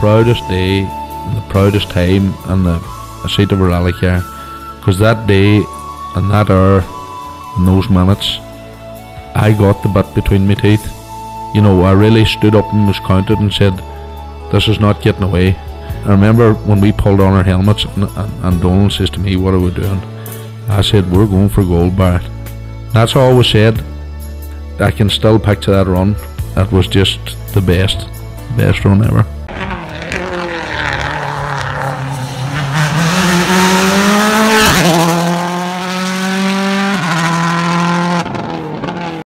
proudest day, the proudest time, and a seat of a rally car, because that day and that hour and those minutes, I got the bit between my teeth. You know, I really stood up and was counted and said, this is not getting away. I remember when we pulled on our helmets and Donald says to me, what are we doing? I said, we're going for gold, Barrett. That's all was said. I can still picture that run. That was just the best run ever.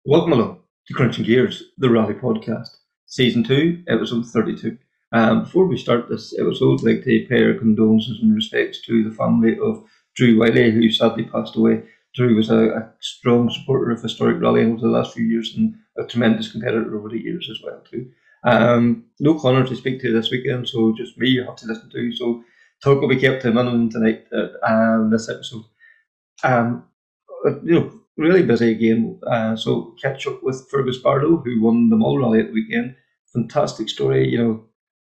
Welcome along to Krunching Gears, the Rally Podcast, Season 2, Episode 32. Before we start this episode, I'd like to pay our condolences and respects to the family of Drew Wiley, who sadly passed away. Drew was a strong supporter of historic rallying over the last few years and a tremendous competitor over the years as well too. No Connor to speak to this weekend, so just me you have to listen to. So talk will be kept to a minimum tonight this episode. Really busy again. So catch up with Fergus Barlow, who won the Mull Rally at the weekend. Fantastic story,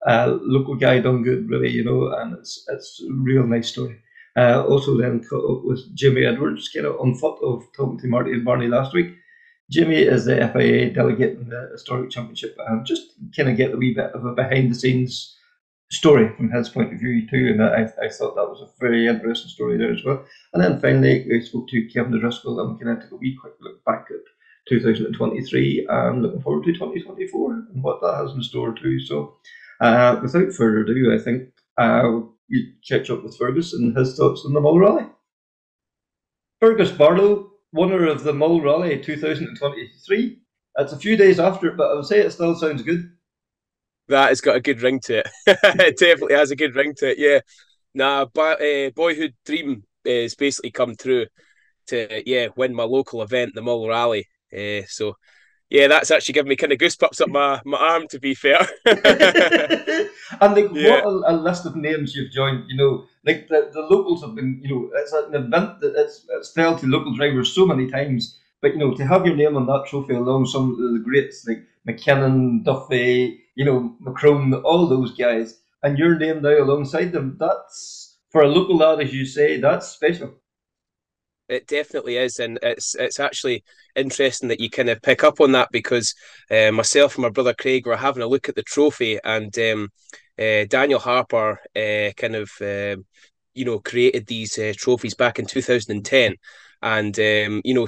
local guy done good, really, and it's a real nice story. Also then caught up with Jimmy Edwards, kind of on foot of talking to Marty and Barney last week. Jimmy is the FIA delegate in the Historic Championship, and just kind of get a wee bit of a behind the scenes story from his point of view too, and I thought that was a very interesting story there as well. And then finally we spoke to Kevin O'Driscoll, and we kind of took a wee quick look back at 2023 and looking forward to 2024 and what that has in store too. So without further ado, I think you catch up with Fergus and his thoughts on the Mull Rally. Fergus Barlow, winner of the Mull Rally 2023. It's a few days after it, but I would say it still sounds good. That has got a good ring to it. It definitely has a good ring to it, yeah. Boyhood dream has basically come true to, win my local event, the Mull Rally. So, yeah, that's actually given me kind of goosebumps up my arm, to be fair. And what a list of names you've joined, the locals have been, it's an event that it's failed to local drivers so many times, but, to have your name on that trophy along some of the greats like McKinnon, Duffy, Macron, all those guys, and your name now alongside them, that's, for a local lad, as you say, that's special. It definitely is, and it's actually interesting that you kind of pick up on that, because myself and my brother Craig were having a look at the trophy, and Daniel Harper created these trophies back in 2010. And,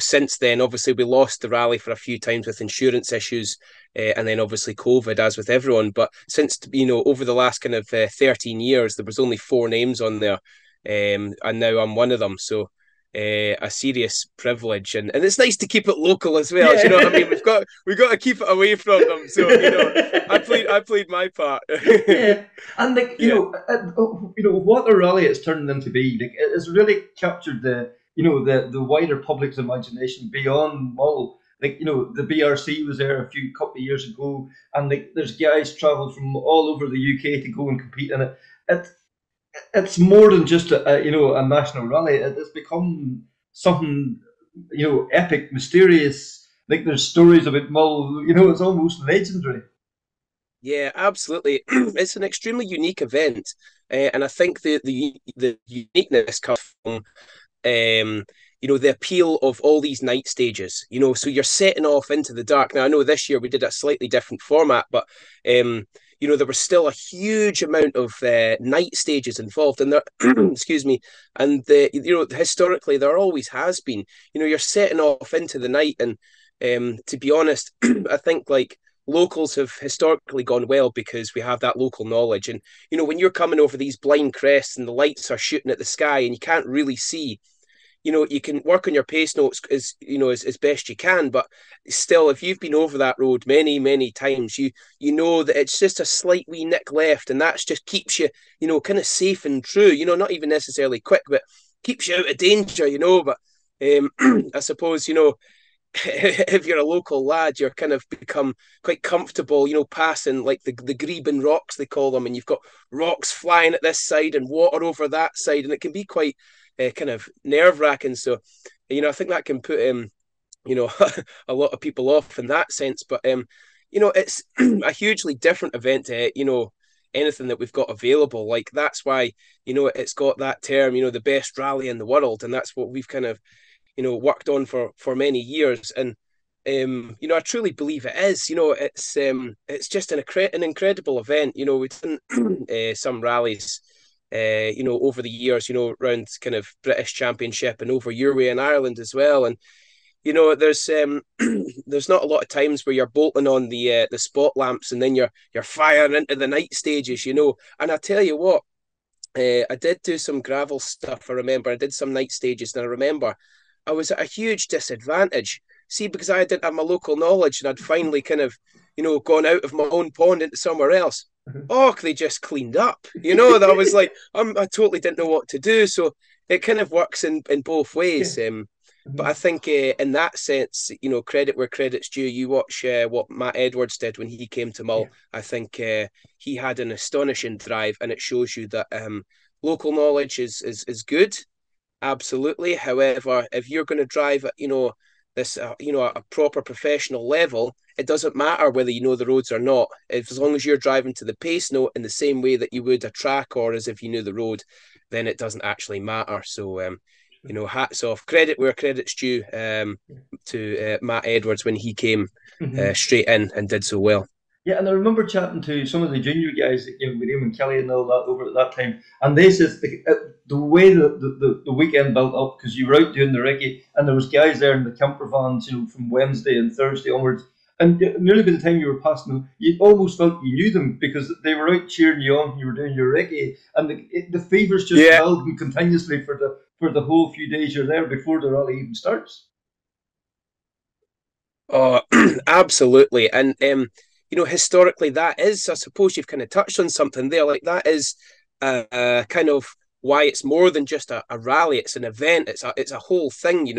since then, obviously, we lost the rally for a few times with insurance issues, and then obviously COVID, as with everyone. But since, over the last kind of 13 years, there was only 4 names on there, and now I'm one of them. So a serious privilege, and it's nice to keep it local as well. Yeah. You know what I mean? We've got to keep it away from them. So I played my part. Yeah, and what the rally has turned into be, it has really captured the wider public's imagination beyond Mull. The BRC was there a couple of years ago, and there's guys travelled from all over the UK to go and compete in it. It's more than just a national rally. It has become something epic, mysterious. Like there's stories about Mull. It's almost legendary. Yeah, absolutely. It's an extremely unique event, and I think the uniqueness comes from the appeal of all these night stages. So you're setting off into the dark. Now I know this year we did a slightly different format, but there was still a huge amount of night stages involved, and there, excuse me, and historically there always has been. You're setting off into the night, and to be honest, I think locals have historically gone well because we have that local knowledge, and when you're coming over these blind crests and the lights are shooting at the sky and you can't really see. You can work on your pace notes as best you can, but still, if you've been over that road many, many times, you know that it's just a slight wee nick left, and that just keeps you, kind of safe and true. Not even necessarily quick, but keeps you out of danger. But I suppose if you're a local lad, you're kind of become quite comfortable, passing like the Greeben rocks they call them, and you've got rocks flying at this side and water over that side, and it can be quite kind of nerve-wracking. So, I think that can put a lot of people off in that sense. But it's a hugely different event to anything that we've got available. Like that's why, it's got that term, the best rally in the world, and that's what we've kind of, worked on for many years. And I truly believe it is. It's just an incredible event. We've done some rallies, over the years, around kind of British Championship and over your way in Ireland as well. And there's there's not a lot of times where you're bolting on the spot lamps and then you're firing into the night stages. And I tell you what, I did do some gravel stuff. I remember I did some night stages, and I remember I was at a huge disadvantage. See, because I didn't have my local knowledge, and I'd finally kind of, gone out of my own pond into somewhere else. Oh, they just cleaned up. That was like I totally didn't know what to do. So it kind of works in both ways. Yeah. But I think in that sense, credit where credit's due. You watch what Matt Edwards did when he came to Mull. Yeah. I think he had an astonishing drive, and it shows you that local knowledge is good, absolutely. However, if you're going to drive at this a proper professional level, it doesn't matter whether you know the roads or not. As long as you're driving to the pace note in the same way that you would a track or as if you knew the road, then it doesn't actually matter. So hats off, credit where credit's due to Matt Edwards when he came straight in and did so well. Yeah, and I remember chatting to some of the junior guys, William and Kelly and all that over at that time, and they said the way the weekend built up, because you were out doing the recce, and there was guys there in the camper vans, from Wednesday and Thursday onwards, and nearly by the time you were passing them, you almost felt you knew them because they were out cheering you on. You were doing your recce, and the fever's just building continuously for the whole few days you're there before the rally even starts. Oh, absolutely, and historically, that is, I suppose you've kind of touched on something there. Like that is kind of why it's more than just a rally. It's an event. It's a whole thing.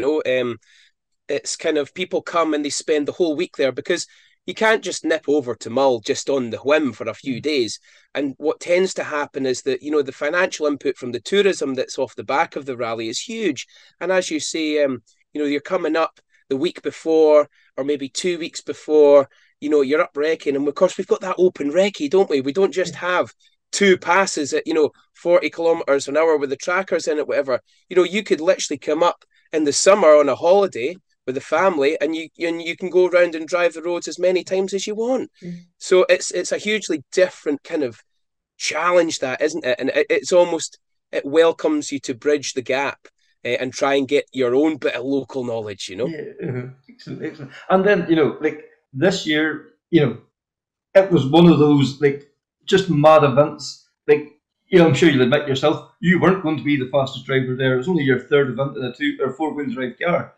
It's kind of people come and they spend the whole week there because you can't just nip over to Mull just on the whim for a few days. And what tends to happen is that the financial input from the tourism that's off the back of the rally is huge. And as you say, you're coming up the week before or maybe 2 weeks before. You're up wrecking, and of course we've got that open recce, don't we? We don't just have two passes at 40 kilometers an hour with the trackers in it, whatever. You could literally come up in the summer on a holiday with the family, and you can go around and drive the roads as many times as you want. So it's a hugely different kind of challenge, that isn't it? And it's almost, it welcomes you to bridge the gap and try and get your own bit of local knowledge. Yeah, excellent. And then like this year, it was one of those just mad events. I'm sure you'll admit yourself, you weren't going to be the fastest driver there. It was only your third event in a 2 or 4 wheel drive car.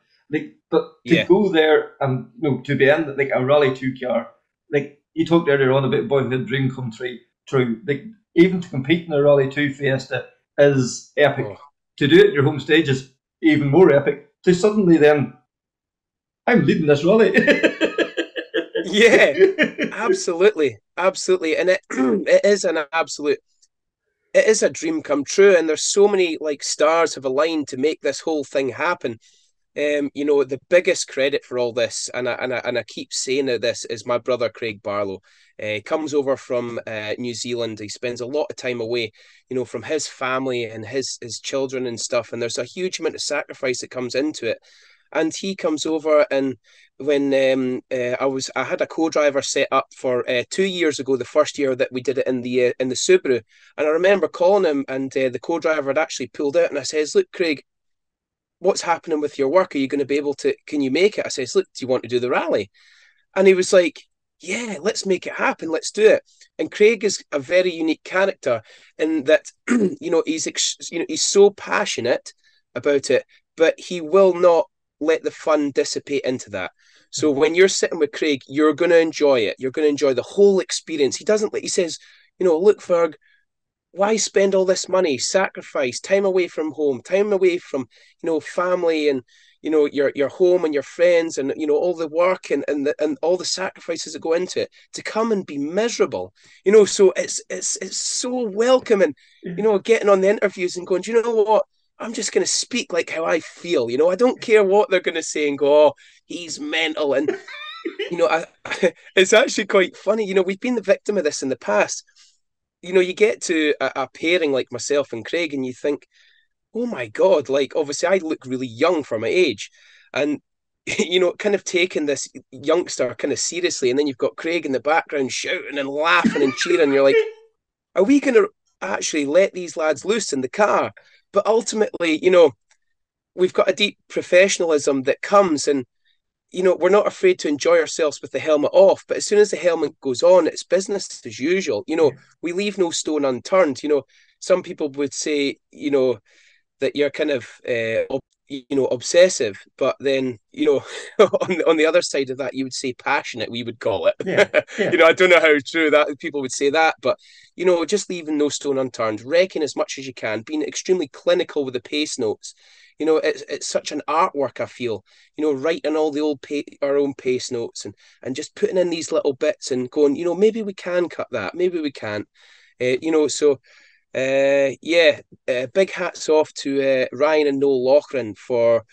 But to go there and to be in a Rally 2 car, you talked earlier on about boyhood dream come true. Even to compete in a Rally 2 Fiesta is epic. Oh. To do it in your home stage is even more epic. To suddenly then, I'm leading this rally. Yeah, absolutely, and it is an absolute. It is a dream come true, and there's so many stars have aligned to make this whole thing happen. The biggest credit for all this, and I keep saying this, is my brother Craig Barlow. He comes over from New Zealand. He spends a lot of time away, from his family and his children and stuff. And there's a huge amount of sacrifice that comes into it. And he comes over, and when I had a co-driver set up for 2 years ago, the first year that we did it in the Subaru, and I remember calling him, and the co-driver had actually pulled out, and I says, "Look, Craig, what's happening with your work? Are you going to be able to, can you make it?" I says, "Look, do you want to do the rally?" And he was like, "Yeah, let's make it happen. Let's do it." And Craig is a very unique character in that, he's so passionate about it, but he will not let the fun dissipate into that. So when you're sitting with Craig, you're going to enjoy it. You're going to enjoy the whole experience. He says, "Look, Ferg, why spend all this money, sacrifice time away from home, time away from, family and, your home and your friends and, all the work and all the sacrifices that go into it to come and be miserable." So it's so welcoming, getting on the interviews and going, "Do you know what? I'm just going to speak like how I feel. I don't care what they're going to say and go, oh, he's mental." And, it's actually quite funny. We've been the victim of this in the past. you get to a pairing like myself and Craig, and you think, oh my God, like obviously I look really young for my age. And kind of taking this youngster kind of seriously, and then you've got Craig in the background shouting and laughing and cheering. You're like, are we going to actually let these lads loose in the car? But ultimately, we've got a deep professionalism that comes, and we're not afraid to enjoy ourselves with the helmet off. But as soon as the helmet goes on, it's business as usual. Yeah. We leave no stone unturned. Some people would say, that you're kind of obsessive, but then on the other side of that you would say passionate, we would call it. Yeah. Yeah. I don't know how true that people would say that, but just leaving no stone unturned, wrecking as much as you can, being extremely clinical with the pace notes. It's such an artwork, I feel, writing all the our own pace notes, and just putting in these little bits and going, maybe we can cut that, maybe we can't. So yeah, big hats off to Ryan and Noel Loughran for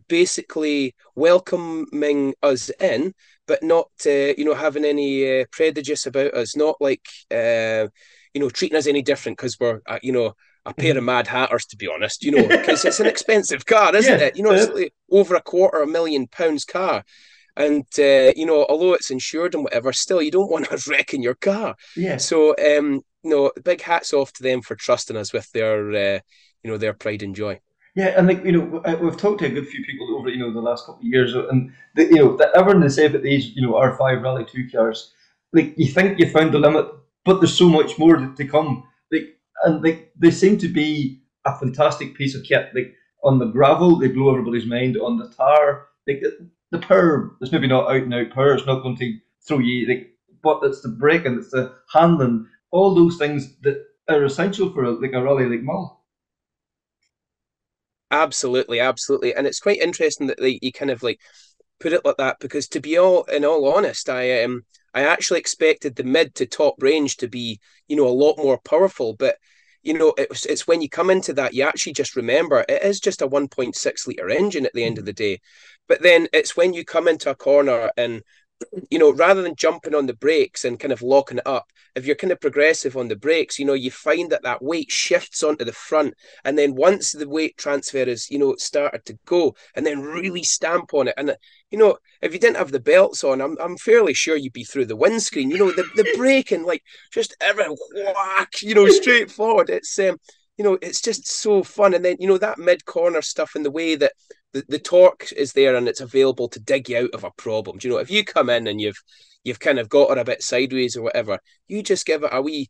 basically welcoming us in, but not having any prejudice about us, not like treating us any different because we're a pair of mad hatters, to be honest. Because it's an expensive car, isn't Yeah. it? It's like over £250,000 car. And although it's insured and whatever, still you don't want us wrecking your car. Yeah. So no, big hats off to them for trusting us with their pride and joy. Yeah, and like we've talked to a good few people over the last couple of years, and everything they say about these R5 Rally 2 cars, like you think you found the limit, but there's so much more to come. Like they seem to be a fantastic piece of kit. Like on the gravel, they blow everybody's mind. On the tar, like the power, it's maybe not out and out power. It's not going to throw you. But it's the braking, it's the handling, all those things that are essential for a rally like Mull. Absolutely, absolutely, and it's quite interesting that you kind of like put it like that, because to be all honest, I actually expected the mid to top range to be a lot more powerful, but it's when you come into that you actually just remember it is just a 1.6 liter engine at the end of the day. But then it's when you come into a corner and rather than jumping on the brakes and kind of locking it up, if you're kind of progressive on the brakes, you find that weight shifts onto the front. And then once the weight transfer is, started to go, and then really stamp on it. And, if you didn't have the belts on, I'm fairly sure you'd be through the windscreen, the braking, like just every whack, straight forward. It's just so fun. And then, that mid corner stuff in the way that the torque is there and it's available to dig you out of a problem. If you come in and you've kind of got her a bit sideways or whatever, you just give it a wee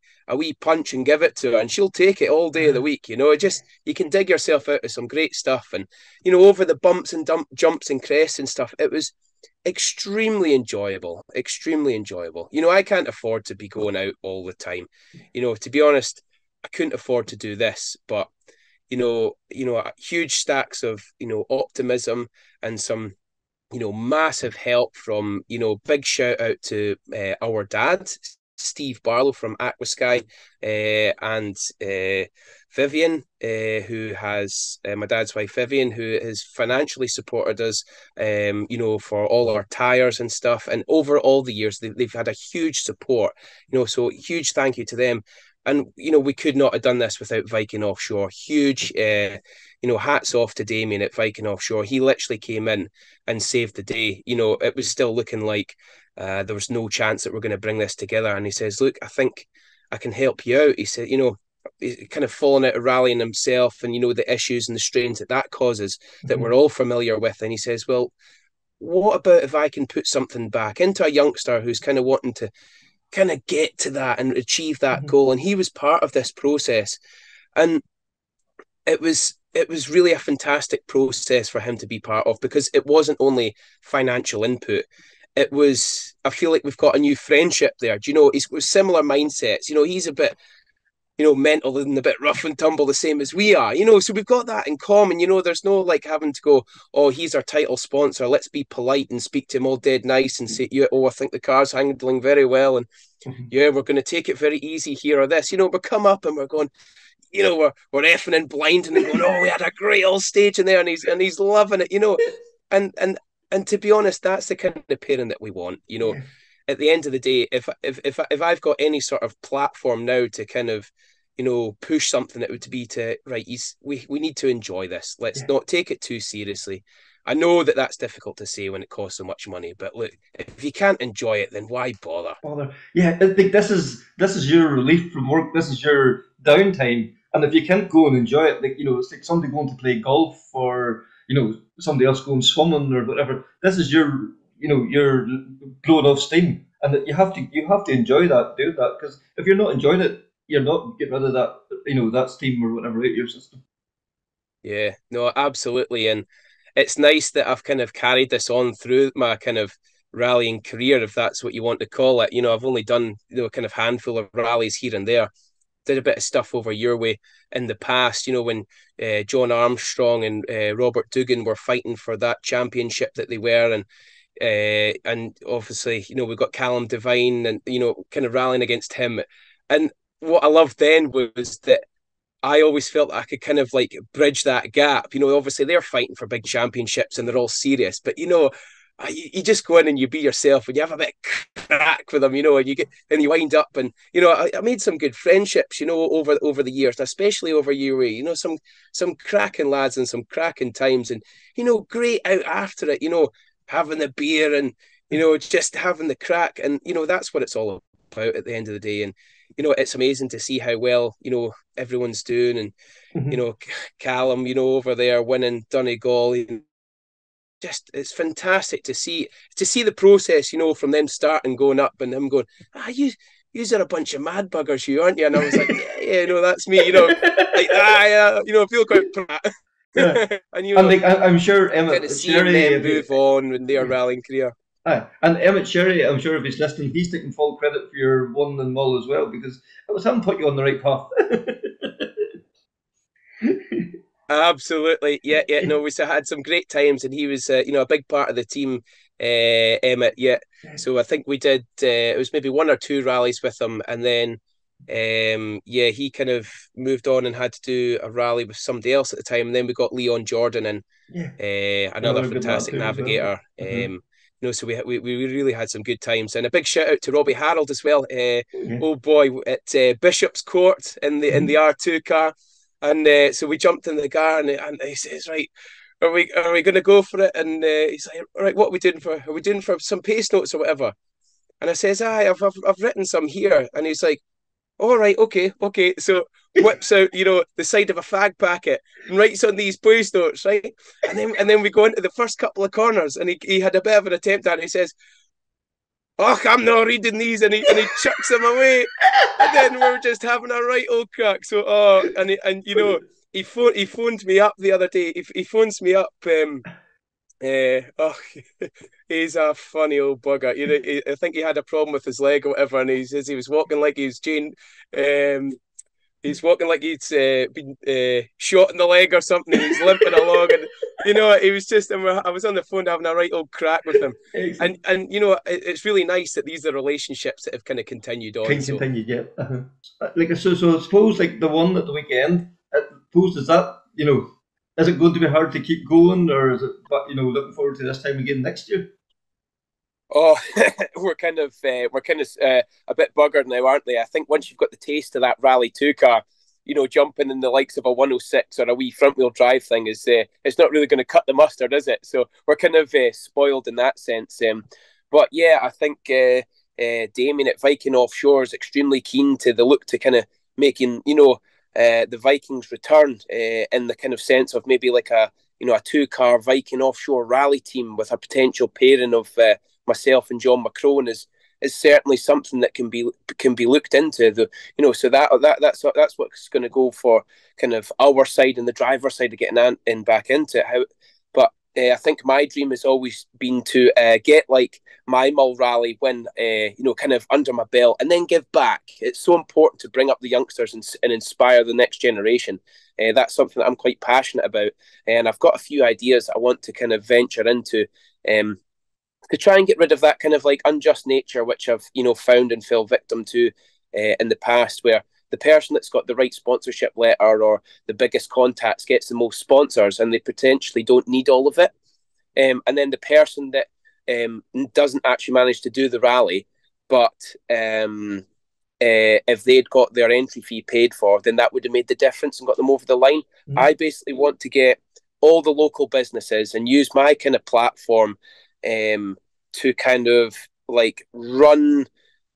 punch and give it to her, and she'll take it all day of the week. You can dig yourself out of some great stuff, and over the bumps and jumps and crests and stuff, it was extremely enjoyable. Extremely enjoyable. I can't afford to be going out all the time. To be honest, I couldn't afford to do this, but huge stacks of optimism and some massive help from big shout out to our dad Steve Barlow from Aquasky, and Vivian, who has my dad's wife Vivian, who has financially supported us, for all our tires and stuff. And over all the years, they've had a huge support, so huge thank you to them. And we could not have done this without Viking Offshore. Huge, hats off to Damien at Viking Offshore. He literally came in and saved the day. It was still looking like there was no chance that we're going to bring this together. And he says, "Look, I think I can help you out." He said, he's kind of fallen out of rallying himself, and the issues and the strains that causes that we're all familiar with. And he says, "Well, what about if I can put something back into a youngster who's kind of wanting to kind of get to that and achieve that goal?" And he was part of this process, and it was really a fantastic process for him to be part of, because it wasn't only financial input. It was, I feel like we've got a new friendship there. He's with similar mindsets. He's a bit mental and a bit rough and tumble, the same as we are, so we've got that in common. There's no like having to go, "Oh, he's our title sponsor, let's be polite and speak to him all dead nice and say, yeah, oh, I think the car's handling very well, and yeah, we're going to take it very easy here or this." We come up and we're going, we're effing and blinding and going, "Oh, we had a great old stage in there," and he's loving it, and to be honest, that's the kind of pairing that we want. Yeah. at the end of the day, if I've got any sort of platform now to kind of, push something, it would be to, right, we need to enjoy this. Let's not take it too seriously. I know that that's difficult to say when it costs so much money, but look, if you can't enjoy it, then why bother? Yeah, I think this is your relief from work. This is your downtime, and if you can't go and enjoy it, like it's like somebody going to play golf or somebody else going swimming or whatever. This is your blowing off steam, and that you have to enjoy that, do that, because if you're not enjoying it, you're not getting rid of that steam or whatever out your system. Yeah, no, absolutely. And it's nice that I've kind of carried this on through my kind of rallying career, if that's what you want to call it. I've only done, kind of handful of rallies here and there. Did a bit of stuff over your way in the past, when John Armstrong and Robert Dugan were fighting for that championship that they were. And obviously, we've got Callum Devine and, kind of rallying against him. And what I loved then was that I always felt I could kind of like bridge that gap. Obviously they're fighting for big championships and they're all serious, but you just go in and you be yourself and you have a bit crack with them, and you wind up and I made some good friendships, over the years, especially over your way, some cracking lads and some cracking times, and great out after it, having the beer and just having the crack, and that's what it's all about at the end of the day. And it's amazing to see how well everyone's doing, and Mhm. Callum over there winning Donegal. Just it's fantastic to see the process, from them starting going up and him going, you are a bunch of mad buggers, you aren't you? And I was like, yeah, no, that's me, like yeah, I feel quite proud. Yeah, And and like I'm sure kind of Emmett seeing Sherry, them move on in their rallying career. and Emmett Sherry, I'm sure if he's listening, he's taking full credit for your one and Mull as well, because it was him put you on the right path. Absolutely, yeah, yeah. No, we had some great times, and he was, a big part of the team, Emmett. Yeah, so I think we did. It was maybe one or two rallies with him, and then, yeah, he kind of moved on and had to do a rally with somebody else at the time. And then we got Leon Jordan and Yeah, another another good lad fantastic too as well. navigator. Uh-huh. So we really had some good times, and a big shout out to Robbie Harold as well. Oh, yeah. Oh boy, at Bishop's Court in the Mhm. R2 car. And so we jumped in the car, and he says, "Right, are we going to go for it?" And he's like, "All right, what are we doing for? Are we doing for some pace notes or whatever?" And I says, "Aye, I've written some here." And he's like, "All right, okay, okay." So whips out, the side of a fag packet and writes on these pace notes, right? And then we go into the first couple of corners, and he had a bit of an attempt at it. He says, "Oh, I'm not reading these," and he chucks them away. And then we were just having a right old crack. So, he phoned me up the other day. He phones me up. Oh, he's a funny old bugger. I think he had a problem with his leg or whatever, and he says he was walking like he was Jane. He's walking like he's been shot in the leg or something, and he's limping along. And he was just. And I was on the phone having a right old crack with him, and Excellent. and it's really nice that these are relationships that have kind of continued on. Can So, continue, yeah. Like so I suppose like the one at the weekend. I suppose is that is it going to be hard to keep going, or is it? But looking forward to this time again next year. oh, we're kind of a bit buggered now, aren't they? I think once you've got the taste of that Rally Two car, jumping in the likes of a 106 or a wee front wheel drive thing is it's not really going to cut the mustard, is it? So we're kind of spoiled in that sense. But yeah, I think Damien at Viking Offshore is extremely keen to the look to kind of making the Vikings return in the kind of sense of maybe like a 2-car Viking Offshore rally team with a potential pairing of myself and John McCrone is certainly something that can be looked into. So that's what's going to go for kind of our side and the driver's side of getting in back into it. But I think my dream has always been to get like my Mull Rally win, kind of under my belt, and then give back. It's so important to bring up the youngsters and inspire the next generation. That's something that I'm quite passionate about, and I've got a few ideas I want to kind of venture into. To try and get rid of that kind of like unjust nature, which I've found and fell victim to in the past, where the person that's got the right sponsorship letter or the biggest contacts gets the most sponsors, and they potentially don't need all of it. And then the person that doesn't actually manage to do the rally but if they'd got their entry fee paid for, then that would have made the difference and got them over the line. I basically want to get all the local businesses and use my kind of platform to kind of like run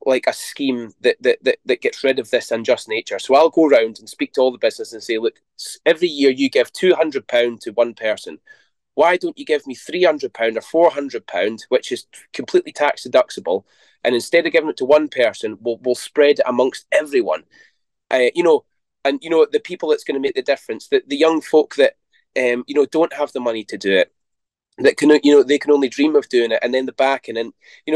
like a scheme that gets rid of this unjust nature. So I'll go around and speak to all the businesses and say, look, every year you give £200 to one person. Why don't you give me £300 or £400, which is completely tax deductible? And instead of giving it to one person, we'll spread it amongst everyone. The people that's going to make the difference, the young folk that don't have the money to do it, that can they can only dream of doing it, and then the back and then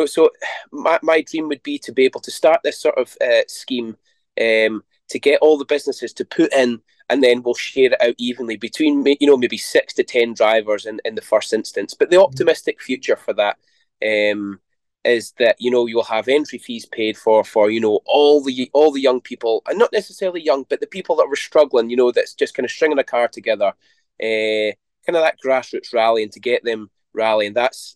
so my dream would be to be able to start this sort of scheme to get all the businesses to put in, and then we'll share it out evenly between maybe 6 to 10 drivers in the first instance. But the optimistic future for that is that you'll have entry fees paid for all the young people, and not necessarily young, but the people that were struggling, that's just kind of stringing a car together, kind of that grassroots rally, and to get them rallying. That's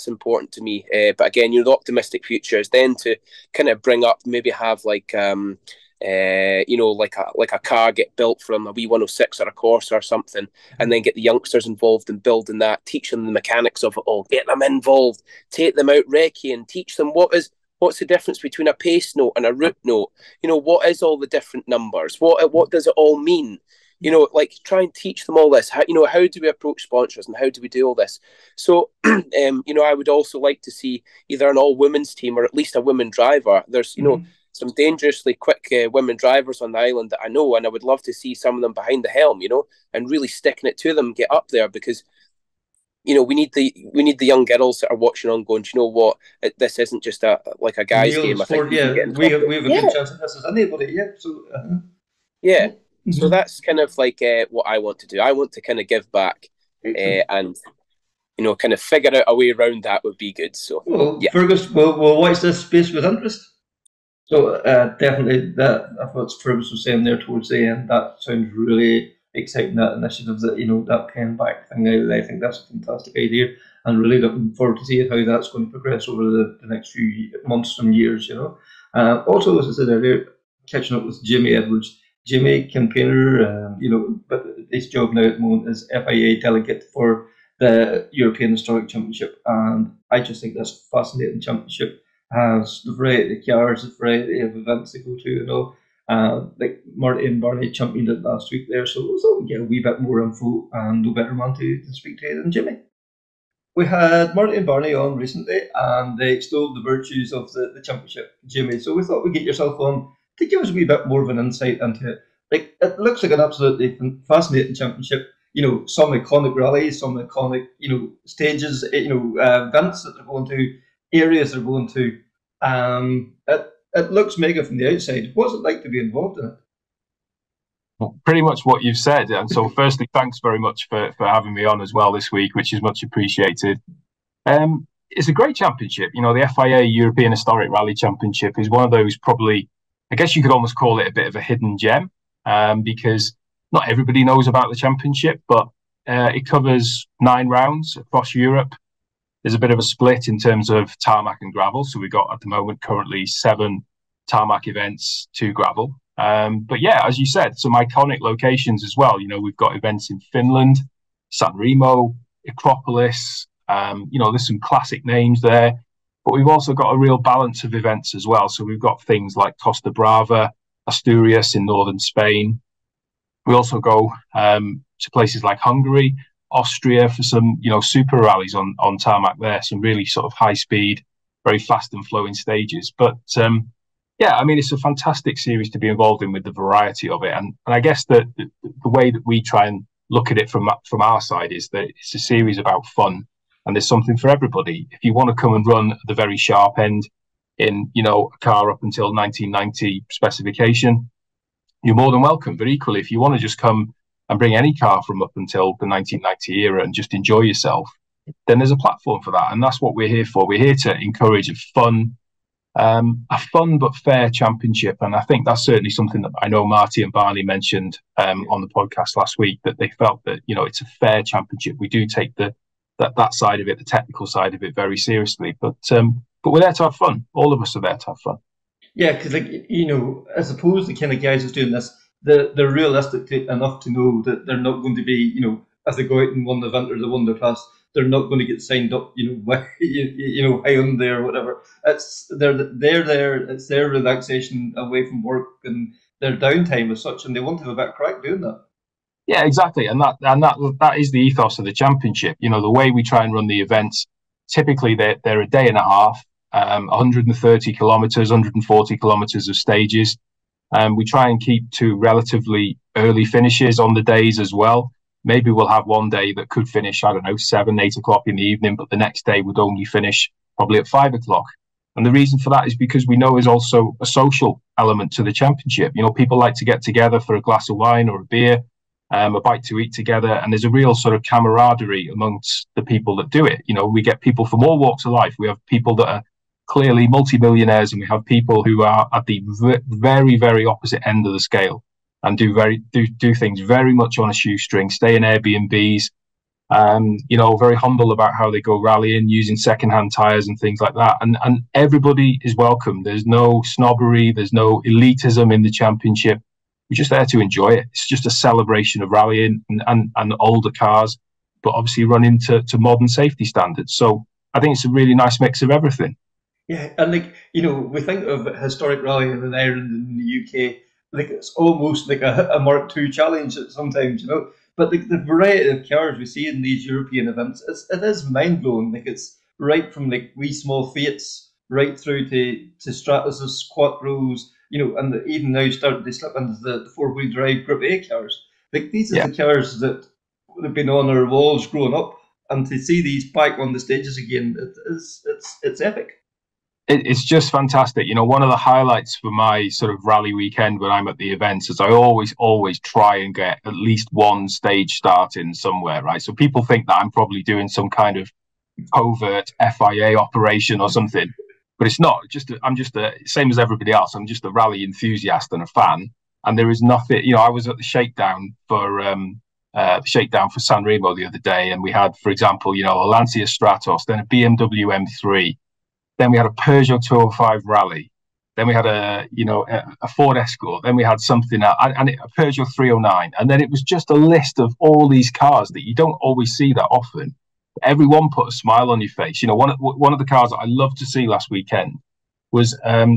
important to me. But again, the optimistic future is then to kind of bring up, maybe have like like a car get built from a V106 or a Corsa or something, and then get the youngsters involved in building that, teach them the mechanics of it all, get them involved, take them out recceing, teach them what's the difference between a pace note and a route note. What is all the different numbers? What does it all mean? Like try and teach them all this. How do we approach sponsors and how do we do all this? So, I would also like to see either an all-women's team or at least a women driver. There's, some dangerously quick women drivers on the island that I know, and I would love to see some of them behind the helm, and really sticking it to them, get up there, because we need the young girls that are watching on going, do you know what? This isn't just a guy's game. Sport, we have a good chance of this as anybody. Yeah. So. Yeah. So that's kind of like what I want to do. I want to kind of give back and, kind of figure out a way around that would be good. So, yeah. Fergus, we'll watch this space with interest. So definitely that, I thought Fergus was saying there towards the end, that sounds really exciting, that initiative, that, that paying back thing. I think that's a fantastic idea, and really looking forward to seeing how that's going to progress over the next few months and years, Also, as I said earlier, catching up with Jimmy Edwards. Jimmy, campaigner, but his job now at the moment is FIA delegate for the European Historic Championship, and I just think that's a fascinating championship. Has the variety of cars, the variety of events they go to, like Martin Barney championed it last week there, so we thought we'd get a wee bit more info, and no better man to speak to than Jimmy. We had Martin Barney on recently, and they extolled the virtues of the championship, Jimmy, so we thought we'd get yourself on to give us a wee bit more of an insight into it. Like, it looks like an absolutely fascinating championship. Some iconic rallies, some iconic, stages, events that they're going to, areas they're going to. It looks mega from the outside. What's it like to be involved in it? Well, pretty much what you've said. And so, firstly, thanks very much for having me on as well this week, which is much appreciated. It's a great championship. The FIA European Historic Rally Championship is one of those, probably, I guess you could almost call it a bit of a hidden gem, because not everybody knows about the championship, but it covers 9 rounds across Europe. There's a bit of a split in terms of tarmac and gravel. So we've got at the moment currently 7 tarmac events, 2 gravel. But yeah, as you said, some iconic locations as well. We've got events in Finland, San Remo, Acropolis. There's some classic names there. But we've also got a real balance of events as well. So we've got things like Costa Brava, Asturias in northern Spain. We also go to places like Hungary, Austria for some, super rallies on tarmac there. Some really sort of high speed, very fast and flowing stages. But it's a fantastic series to be involved in with the variety of it. And I guess that the way that we try and look at it from our side is that it's a series about fun. And there's something for everybody. If you want to come and run at the very sharp end in, a car up until 1990 specification, you're more than welcome. But equally, if you want to just come and bring any car from up until the 1990 era and just enjoy yourself, then there's a platform for that. And that's what we're here for. We're here to encourage a fun but fair championship. And I think that's certainly something that I know Marty and Barney mentioned on the podcast last week, that they felt that, it's a fair championship. We do take that side of it, the technical side of it, very seriously. But But we're there to have fun. All of us are there to have fun. Yeah, because I suppose the kind of guys who's doing this, they're realistic enough to know that they're not going to be, as they go out and won the event or they won their class, they're not going to get signed up, high on there or whatever. They're there. It's their relaxation away from work and their downtime as such, and they want to have a bit of crack doing that. Yeah, exactly, and that is the ethos of the championship. The way we try and run the events. Typically, they're a day and a half, 130 kilometers, 140 kilometers of stages. We try and keep to relatively early finishes on the days as well. Maybe we'll have one day that could finish, 7, 8 o'clock in the evening, but the next day would only finish probably at 5 o'clock. And the reason for that is because we know there's also a social element to the championship. People like to get together for a glass of wine or a beer, a bite to eat together, and there's a real sort of camaraderie amongst the people that do it. We get people from all walks of life. We have people that are clearly multimillionaires, and we have people who are at the very, very opposite end of the scale and do things very much on a shoestring, stay in Airbnbs, very humble about how they go rallying, using secondhand tires and things like that. And everybody is welcome. There's no snobbery, there's no elitism in the championship. We're just there to enjoy it. It's just a celebration of rallying and older cars, but obviously running to modern safety standards. So I think it's a really nice mix of everything. Yeah, and we think of historic rallying in Ireland and in the UK, like it's almost like a Mark II challenge sometimes, But the variety of cars we see in these European events, it is mind blowing. Like it's right from like wee small Fiats right through to Stratuses, Quattros, and even now starting to slip into the 4-wheel drive Group A cars. Like these are the cars that have been on our walls growing up, and to see these back on the stages again, it's epic. It's just fantastic. One of the highlights for my sort of rally weekend when I'm at the events is I always try and get at least one stage start in somewhere, right? So people think that I'm probably doing some kind of covert FIA operation or something, but it's not. I'm just same as everybody else. I'm just a rally enthusiast and a fan. And there is nothing. I was at the shakedown for San Remo the other day, and we had, for example, a Lancia Stratos, then a BMW M3. Then we had a Peugeot 205 Rally. Then we had a Ford Escort. Then we had something else, and a Peugeot 309. And then it was just a list of all these cars that you don't always see that often. Everyone put a smile on your face. One of the cars that I loved to see last weekend was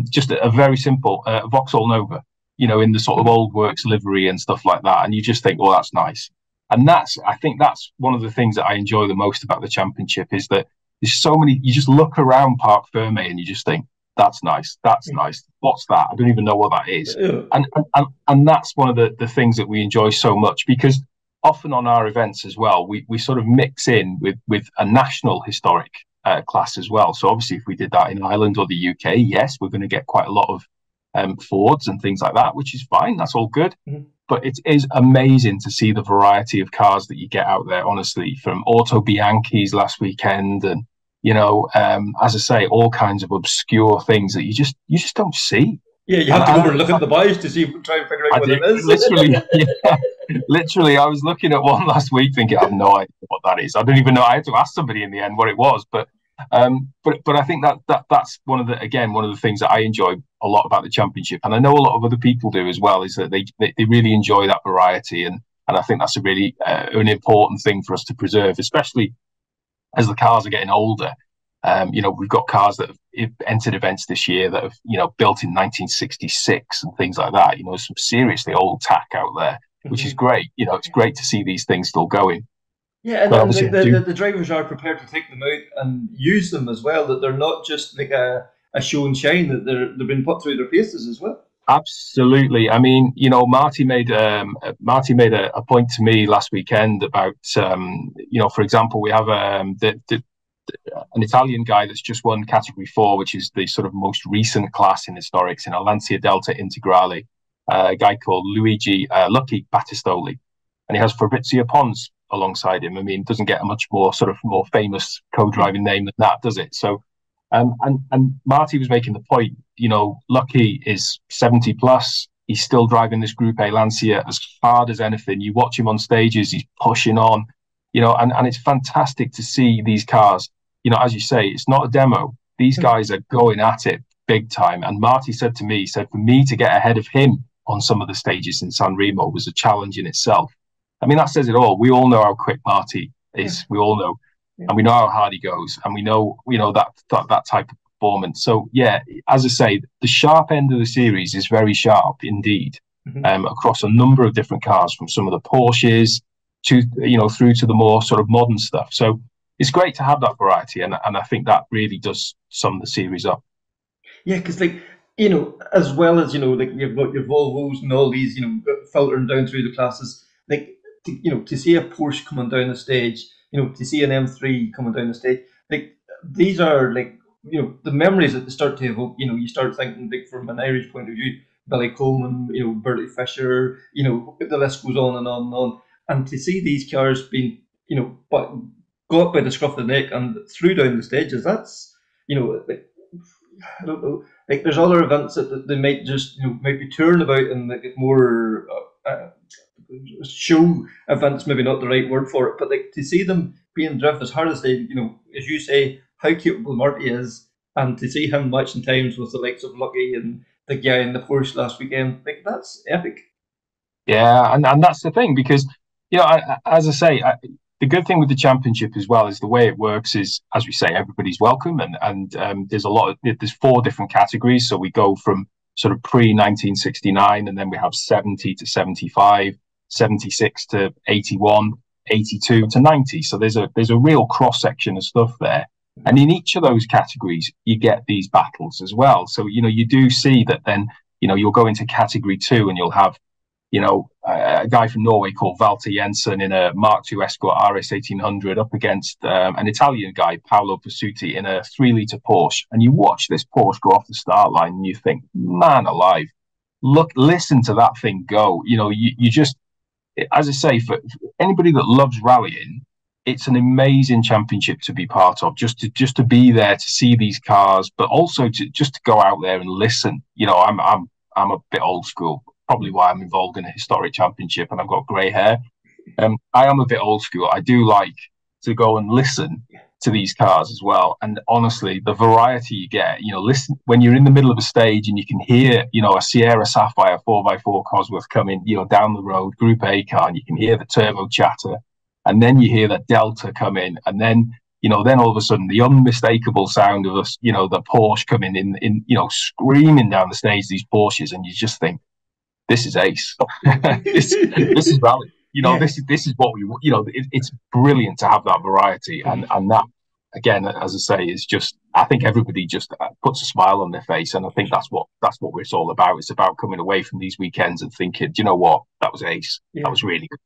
just a very simple Vauxhall Nova, in the sort of old works livery and stuff like that. And you just think, well, that's nice. And I think that's one of the things that I enjoy the most about the championship is that there's so many. You just look around Parc Fermé and you just think, that's nice. That's nice. What's that? I don't even know what that is. And that's one of the things that we enjoy so much, because often on our events as well, we sort of mix in with a national historic class as well. So obviously, if we did that in Ireland or the UK, yes, we're going to get quite a lot of Fords and things like that, which is fine. That's all good. Mm-hmm. But it is amazing to see the variety of cars that you get out there, honestly, from Auto Bianchis last weekend and, as I say, all kinds of obscure things that you just don't see. Yeah, you have to go over and look at the buys to try and figure out what it is. Literally, I was looking at one last week thinking, I have no idea what that is. I don't even know. I had to ask somebody in the end what it was. But I think that's one of the things that I enjoy a lot about the championship, and I know a lot of other people do as well, is that they really enjoy that variety, and I think that's a really an important thing for us to preserve, especially as the cars are getting older. We've got cars that have entered events this year that have built in 1966 and things like that. Some seriously old tack out there, which is great. It's great to see these things still going. Yeah, and the drivers are prepared to take them out and use them as well. That they're not just like a show and shine. That they've been put through their paces as well. Absolutely. I mean, Marty made a point to me last weekend about for example, we have an Italian guy that's just won Category 4, which is the sort of most recent class in historics, in a Lancia Delta Integrale. A guy called Luigi Lucky Battistoli, and he has Fabrizio Pons alongside him. I mean, it doesn't get a much more famous co-driving name than that, does it? So, and Marty was making the point, Lucky is 70 plus. He's still driving this Group A Lancia as hard as anything. You watch him on stages, he's pushing on, and it's fantastic to see these cars. As you say, it's not a demo. These guys are going at it big time. And Marty said to me, he said, for me to get ahead of him on some of the stages in San Remo was a challenge in itself. I mean, that says it all. We all know how quick Marty is. We all know. And we know how hard he goes. And we know that type of performance. So, yeah, as I say, the sharp end of the series is very sharp indeed, across a number of different cars, from some of the Porsches to, through to the more sort of modern stuff. So it's great to have that variety. And I think that really does sum the series up. Yeah, because, as well as, you've got your Volvos and all these, filtering down through the classes, to see a Porsche coming down the stage, to see an M3 coming down the stage, these are the memories that they start to evoke. You start thinking, from an Irish point of view, Billy Coleman, Bertie Fisher, the list goes on and on and on. And to see these cars being, got by the scruff of the neck and through down the stages, that's, I don't know. There's other events that they might just, might be touring about and more show events, maybe not the right word for it, but to see them being driven as hard as they, as you say, how capable Marty is, and to see him matching times with the likes of Lucky and the guy in the Porsche last weekend, that's epic. Yeah, and that's the thing, because, as I say, the good thing with the championship as well is the way it works is, as we say, everybody's welcome, and there's there's 4 different categories. So we go from sort of pre-1969, and then we have 70 to 75, 76 to 81, 82 to 90. So there's a real cross section of stuff there. And in each of those categories, you get these battles as well. So, you do see that then, you'll go into category 2 and you'll have, a guy from Norway called Walter Jensen in a Mark II Escort RS 1800 up against an Italian guy, Paolo Passuti, in a 3-litre Porsche. And you watch this Porsche go off the start line and you think, man alive, listen to that thing go. You just, as I say, for anybody that loves rallying, it's an amazing championship to be part of, just to be there, to see these cars, but also to go out there and listen. I'm a bit old school, probably why I'm involved in a historic championship, and I've got grey hair. I am a bit old school. I do like to go and listen to these cars as well. And honestly, the variety you get, listen when you're in the middle of a stage and you can hear, a Sierra Sapphire 4x4 Cosworth coming, down the road, Group A car, and you can hear the turbo chatter. And then you hear that Delta come in, and then, then all of a sudden the unmistakable sound of us, the Porsche coming in, screaming down the stage, these Porsches, and you just think, this is ace. this is rally. This is what we, it's brilliant to have that variety, and that, again, as I say, is just, I think everybody just puts a smile on their face, and I think that's what it's all about. It's about coming away from these weekends and thinking, do you know what, that was ace. That was really good.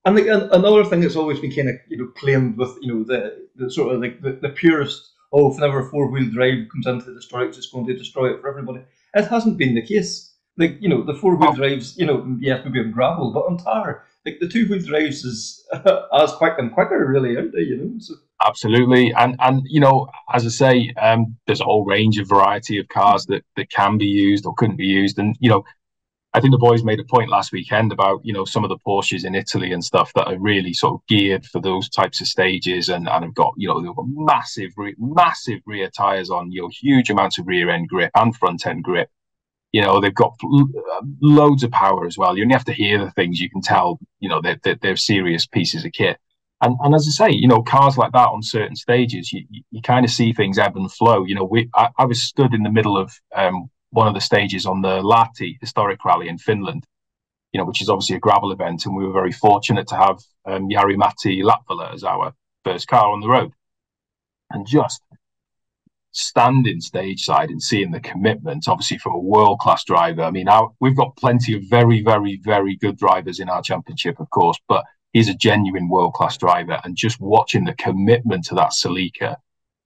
And another thing that's always been kind of claimed with the sort of the purist, whenever 4-wheel drive comes into the historics, it's going to destroy it for everybody. It hasn't been the case. The 4-wheel drives, yes, maybe on gravel, but on tar, the 2-wheel drives is as quick and quicker, really, aren't they? So. Absolutely, and as I say, there's a whole range of variety of cars that can be used or couldn't be used, and I think the boys made a point last weekend about, some of the Porsches in Italy and stuff that are really sort of geared for those types of stages, and have got, they've got massive rear tyres on, huge amounts of rear end grip and front end grip. They've got loads of power as well. You only have to hear the things, you can tell, they're serious pieces of kit. And as I say, cars like that on certain stages, you kind of see things ebb and flow. I was stood in the middle of one of the stages on the Lahti historic rally in Finland, which is obviously a gravel event, and we were very fortunate to have Jari-Matti Latvala as our first car on the road. And just standing stage side and seeing the commitment, obviously from a world-class driver. I mean, we've got plenty of very, very, very good drivers in our championship, of course, but he's a genuine world-class driver, and just watching the commitment to that Celica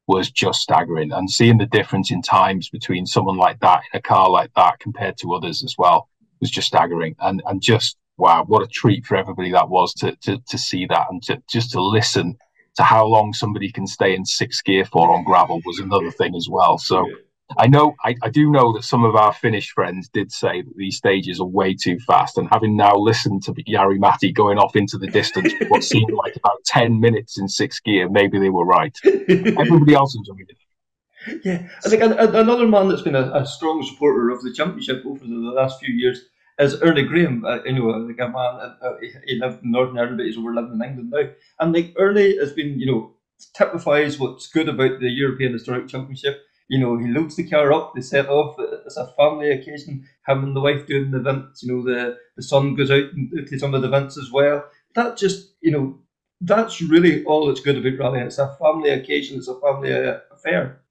was just staggering, and seeing the difference in times between someone like that in a car like that compared to others as well was just staggering, and just wow, what a treat for everybody that was to see that, and just to listen to how long somebody can stay in 6th gear for on gravel was another thing as well. So I do know that some of our Finnish friends did say that these stages are way too fast, and having now listened to Jari-Matti going off into the distance for what seemed like about 10 minutes in 6th gear, maybe they were right. Everybody else enjoyed it. Yeah, I think another man that's been a strong supporter of the championship over the last few years is Ernie Graham. Like a man, he lived in Northern Ireland, but he's over living in England now. And like Ernie has been, typifies what's good about the European Historic Championship. He loads the car up, they set off. It's a family occasion. Him and the wife doing the events. The son goes out to some of the events as well. That just, that's really all that's good about rallying. It's a family occasion. It's a family affair.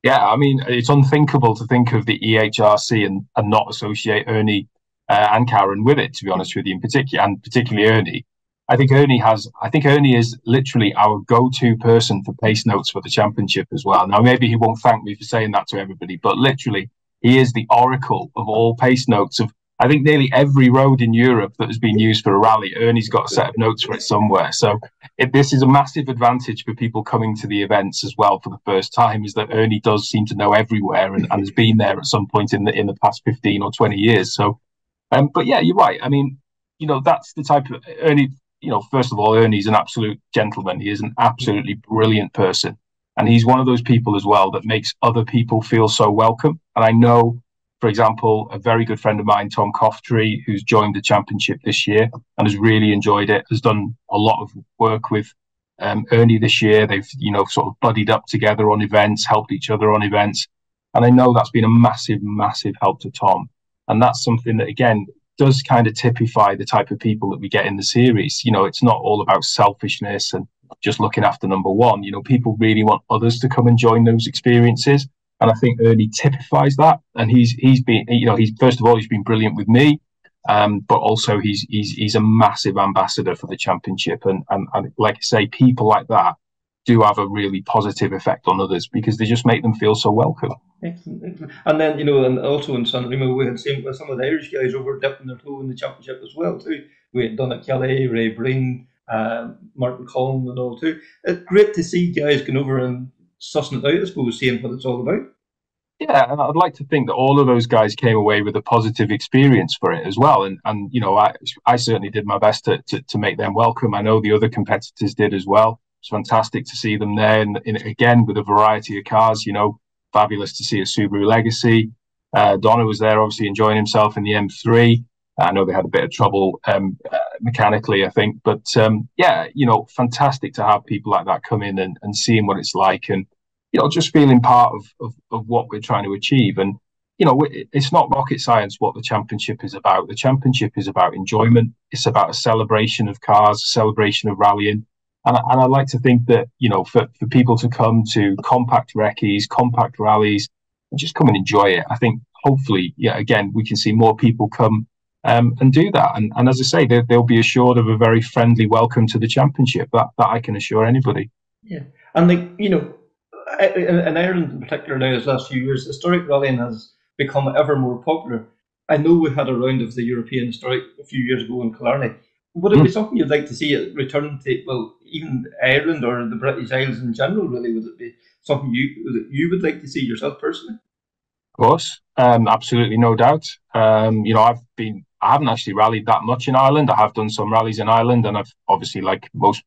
Yeah, I mean, it's unthinkable to think of the EHRC and not associate Ernie and Karen with it, to be honest with you, and particularly Ernie. I think Ernie is literally our go-to person for pace notes for the championship as well. Now, maybe he won't thank me for saying that to everybody, but literally, he is the oracle of all pace notes of, I think, nearly every road in Europe that has been used for a rally. Ernie's got a set of notes for it somewhere. So this is a massive advantage for people coming to the events as well for the first time, is that Ernie does seem to know everywhere and has been there at some point in the past 15 or 20 years. So, but yeah, you're right. I mean, that's the type of Ernie. First of all, Ernie's an absolute gentleman. He is an absolutely brilliant person. And he's one of those people as well that makes other people feel so welcome. And I know, for example, a very good friend of mine, Tom Coftree, who's joined the championship this year and has really enjoyed it, has done a lot of work with Ernie this year. They've, sort of buddied up together on events, helped each other on events. And I know that's been a massive, massive help to Tom. And that's something that, again, does kind of typify the type of people that we get in the series. It's not all about selfishness and just looking after number one. People really want others to come and join those experiences. And I think Ernie typifies that. And he's been, first of all, he's been brilliant with me. But also he's a massive ambassador for the championship. And like I say, people like that do have a really positive effect on others because they just make them feel so welcome. Excellent. And then, and also in San Remo, we had seen some of the Irish guys over dipping their toe in the championship as well, too. We had Donna Kelly, Ray Breen, Martin Collin and all, too. It's great to see guys going over and sussing it out, I suppose, seeing what it's all about. Yeah, and I'd like to think that all of those guys came away with a positive experience for it as well. And I certainly did my best to make them welcome. I know the other competitors did as well. It's fantastic to see them there, and again with a variety of cars. Fabulous to see a Subaru Legacy. Donna was there, obviously enjoying himself in the M3. I know they had a bit of trouble mechanically, I think, but fantastic to have people like that come in and seeing what it's like, and just feeling part of what we're trying to achieve. And it's not rocket science what the championship is about. The championship is about enjoyment. It's about a celebration of cars, a celebration of rallying. And I like to think that, for people to come to compact recce's, compact rallies, and just come and enjoy it. I think hopefully, again, we can see more people come and do that. And as I say, they'll be assured of a very friendly welcome to the championship. That I can assure anybody. Yeah. And in Ireland in particular now, these last few years, historic rallying has become ever more popular. I know we had a round of the European Historic a few years ago in Killarney. Would it be something you'd like to see it return to, well, even Ireland or the British Isles in general, really? Would it be something you would like to see yourself personally? Of course, absolutely, no doubt. I haven't actually rallied that much in Ireland. I have done some rallies in Ireland, and I've obviously, like most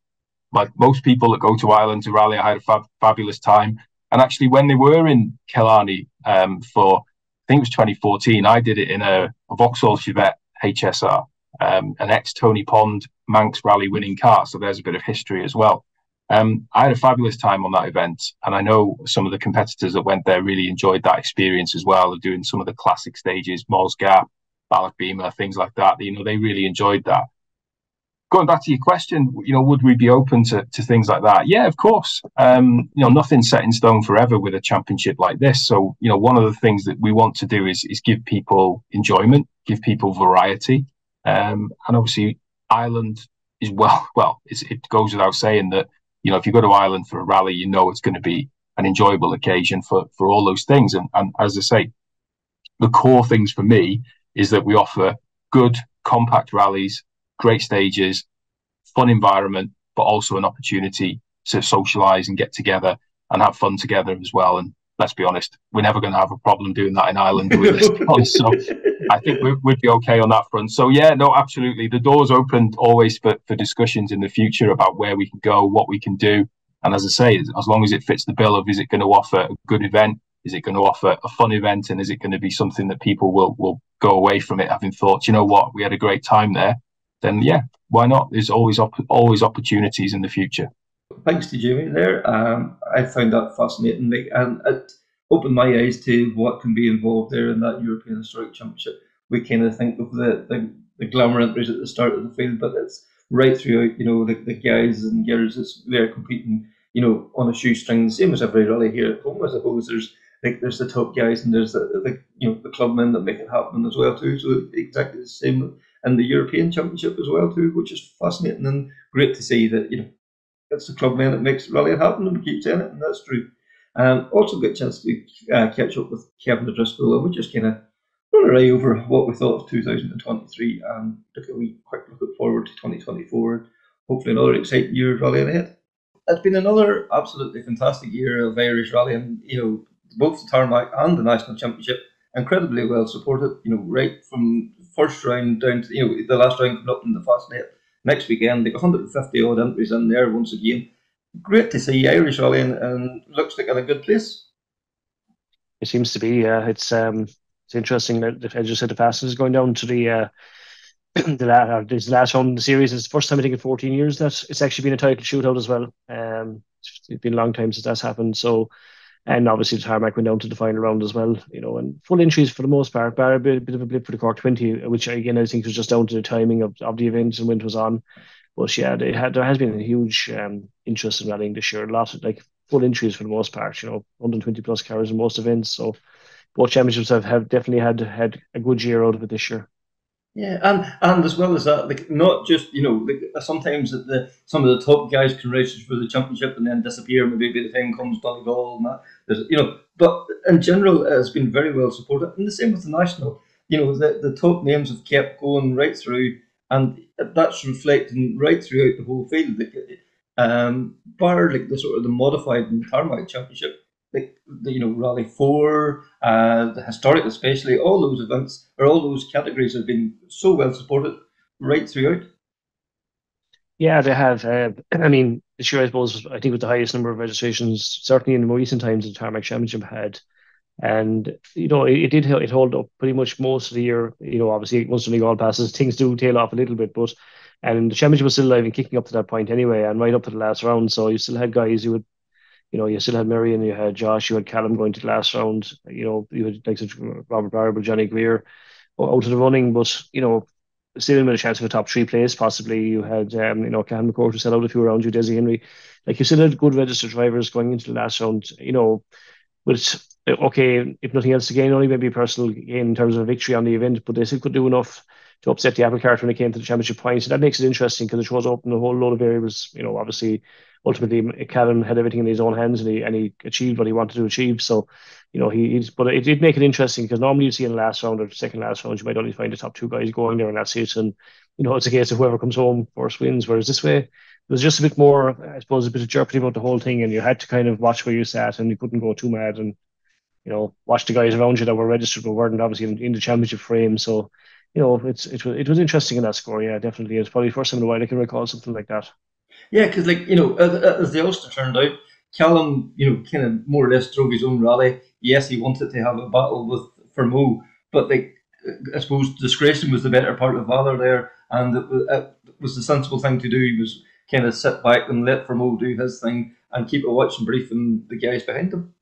people that go to Ireland to rally, I had a fabulous time. And actually, when they were in Killarney for, I think it was 2014, I did it in a Vauxhall Chevette HSR. An ex-Tony Pond Manx rally winning car, so there's a bit of history as well. I had a fabulous time on that event, and I know some of the competitors that went there really enjoyed that experience as well, of doing some of the classic stages, Moll's Gap, Balloch Beamer, things like that. They really enjoyed that. Going back to your question, would we be open to things like that? Yeah, of course. Nothing's set in stone forever with a championship like this. So, one of the things that we want to do is give people enjoyment, give people variety. And obviously Ireland is it goes without saying that, if you go to Ireland for a rally, it's going to be an enjoyable occasion for all those things. And as I say, the core things for me is that we offer good, compact rallies, great stages, fun environment, but also an opportunity to socialise and get together and have fun together as well. And let's be honest, we're never going to have a problem doing that in Ireland. So I think we'd be okay on that front. So yeah, no, absolutely. The door's opened always for discussions in the future about where we can go, what we can do. And as I say, as long as it fits the bill of, is it going to offer a good event? Is it going to offer a fun event? And is it going to be something that people will go away from it having thought, you know what, we had a great time there? Then yeah, why not? There's always opportunities in the future. Thanks to Jamie there. I found that fascinating, and it opened my eyes to what can be involved there in that European Historic Championship. We kind of think of the glamour entries at the start of the field, but it's right throughout. The guys and girls they're competing, on a shoestring, same as every rally here at home. I suppose there's the top guys and there's the clubmen that make it happen as well too. So exactly the same in the European Championship as well too, which is fascinating and great to see that it's the clubmen that makes rallying happen, and we keep saying it, and that's true. Also got a chance to catch up with Kevin O'Driscoll, and we just kind of run away over what we thought of 2023 and took a wee quick look forward to 2024 and hopefully another exciting year of rallying ahead. It's been another absolutely fantastic year of Irish rallying, both the Tarmac and the National Championship, incredibly well supported, right from first round down to, the last round coming up in the Fastnet next weekend, like 150 odd entries in there once again. Great to see Irish rallying, and looks like in a good place. It seems to be. It's interesting that, as you said, the fastest is going down to the this last round in the series. It's the first time I think in 14 years that it's actually been a title shootout as well. It's been a long time since that's happened. So, and obviously the Tarmac went down to the final round as well. And full entries for the most part, bar a bit of a blip for the Cork 20, which again I think was just down to the timing of the event and when it was on. But yeah, there has been a huge interest in rallying this year. A lot of full entries for the most part. 120 plus cars in most events. So both championships have definitely had a good year out of it this year. Yeah, and as well as that, not just sometimes some of the top guys can race for the championship and then disappear. Maybe by the time comes Donegal and that. But in general, it has been very well supported, and the same with the national. The top names have kept going right through, and that's reflecting right throughout the whole field. Bar the sort of the modified and Tarmac Championship, Rally 4, the historic especially, all those events or all those categories have been so well supported right throughout. Yeah, they have. I mean, this year I suppose I think with the highest number of registrations, certainly in the more recent times, the Tarmac Championship had. And it held up pretty much most of the year. Obviously once the league all passes, things do tail off a little bit, but and the championship was still alive and kicking up to that point anyway, and right up to the last round. So you still had guys who would, you still had Marion, you had Josh, you had Callum going to the last round. You had like Robert Barber, Johnny Greer out of the running, but still with a chance of a top three place possibly. You had Cahan McCourt who set out a few rounds. You Desi Henry, you still had good registered drivers going into the last round. But okay, if nothing else to gain, only maybe a personal gain in terms of a victory on the event, but they still could do enough to upset the apple cart when it came to the championship points. So that makes it interesting because it shows open a whole load of variables. Obviously, ultimately, Callum had everything in his own hands and he achieved what he wanted to achieve. So, but it did make it interesting because normally you see in the last round or the second last round, you might only find the top two guys going there and that's it. And, it's a case of whoever comes home first wins. Whereas this way, it was just a bit more, I suppose, a bit of jeopardy about the whole thing, and you had to kind of watch where you sat and you couldn't go too mad and, watch the guys around you that were registered but weren't obviously in the championship frame. So, it was interesting in that score. Yeah, definitely. It's probably the first time in a while I can recall something like that. Yeah, because as the Ulster turned out, Callum, kind of more or less drove his own rally. Yes, he wanted to have a battle with Fermo, but I suppose discretion was the better part of valor there, and it was the sensible thing to do. He was kind of sit back and let Fermo do his thing and keep a watching brief and the guys behind him.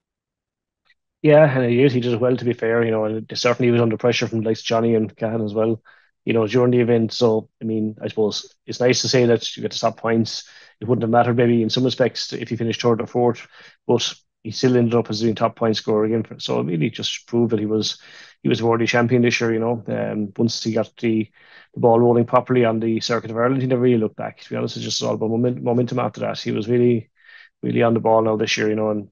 Yeah, and he did it well, to be fair, and certainly he was under pressure from like Johnny and Cahan as well, during the event. So, I mean, I suppose it's nice to say that you get to stop points. It wouldn't have mattered maybe in some respects if he finished third or fourth, but he still ended up as doing top point scorer again. So it really just proved that he was a worthy champion this year, once he got the ball rolling properly on the Circuit of Ireland, he never really looked back. To be honest, it's just all about momentum after that. He was really, really on the ball now this year, and,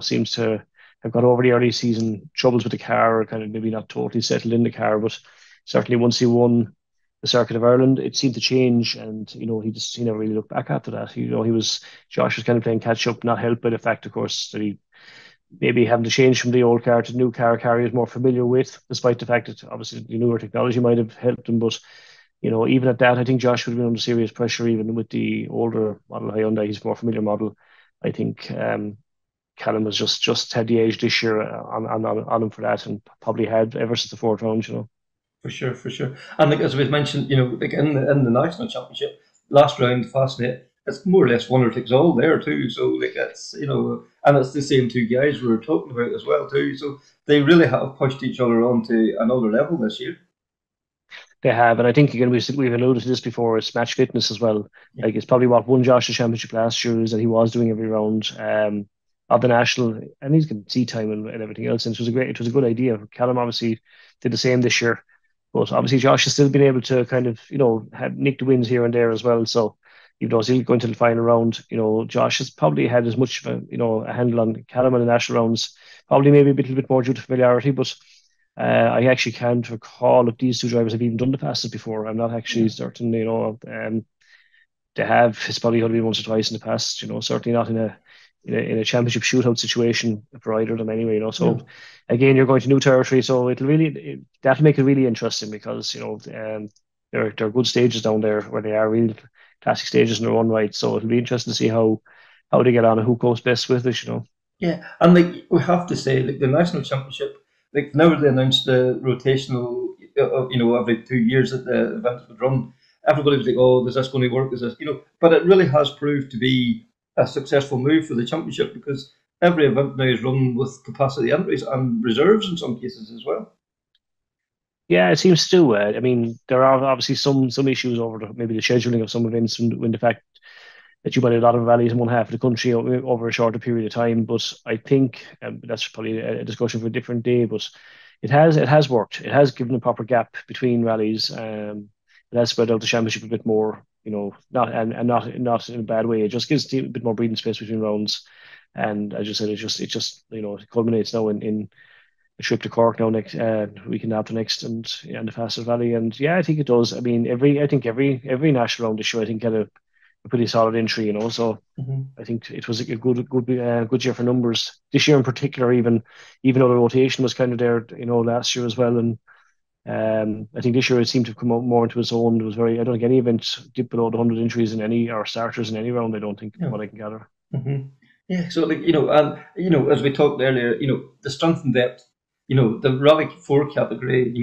seems to have got over the early season troubles with the car, or kind of maybe not totally settled in the car, but certainly once he won the Circuit of Ireland, it seemed to change, and he never really looked back after that. Josh was kind of playing catch up, not helped by the fact, of course, that he maybe having to change from the old car to the new car he was more familiar with, despite the fact that obviously the newer technology might have helped him. But even at that, I think Josh would have been under serious pressure even with the older model Hyundai, his more familiar model. I think Callum was just had the age this year on him for that, and probably had ever since the fourth round, For sure, for sure. And like as we've mentioned, like in the national championship, last round, Fastnet, it's more or less winner takes all there too. So like it's and it's the same two guys we were talking about as well too. So they really have pushed each other on to another level this year. They have, and I think again we've alluded to this before. It's match fitness as well. Yeah. Like it's probably what won Josh the championship last year is that he was doing every round of the national, and he's getting tea time and everything else. And it was a good idea. Callum obviously did the same this year, but obviously Josh has still been able to kind of have nick the wins here and there as well. So even though he's going to the final round, Josh has probably had as much of a handle on Callum in the national rounds. Probably maybe a little bit more due to familiarity, but. I actually can't recall if these two drivers have even done the passes before. I'm not actually certain, they have. It's probably going to be once or twice in the past, certainly not in a championship shootout situation for either of them anyway, So again, you're going to new territory, so that'll make it really interesting Mm. because, there are good stages down there where they are real classic stages in their own right. So it'll be interesting to see how they get on and who goes best with it, Yeah, and like we have to say, like the national championship, like now they announced the rotational, every 2 years that the events would run. Everybody was like, "Oh, is this going to work? Is this?" But it really has proved to be a successful move for the championship because every event now is run with capacity entries and reserves in some cases as well. Yeah, it seems to. I mean, there are obviously some issues over maybe the scheduling of some events when the fact that you might have a lot of rallies in one half of the country over a shorter period of time. But I think that's probably a discussion for a different day. But it has worked. It has given a proper gap between rallies. It has spread out the championship a bit more. Not in a bad way. It just gives a bit more breathing space between rounds. And as you said, it culminates now in a trip to Cork now next weekend after next and the Fastest Valley. And yeah, I think it does. I mean, every national round this year I think had a pretty solid entry, So I think it was a good year for numbers this year in particular. Even though the rotation was kind of there, last year as well. And I think this year it seemed to come out more into its own. It was I don't think any event dipped below the 100 entries in any or starters in any round. I don't think what I can gather. Mm-hmm. Yeah, so like and as we talked earlier, the strength and depth, the Rally 4 category,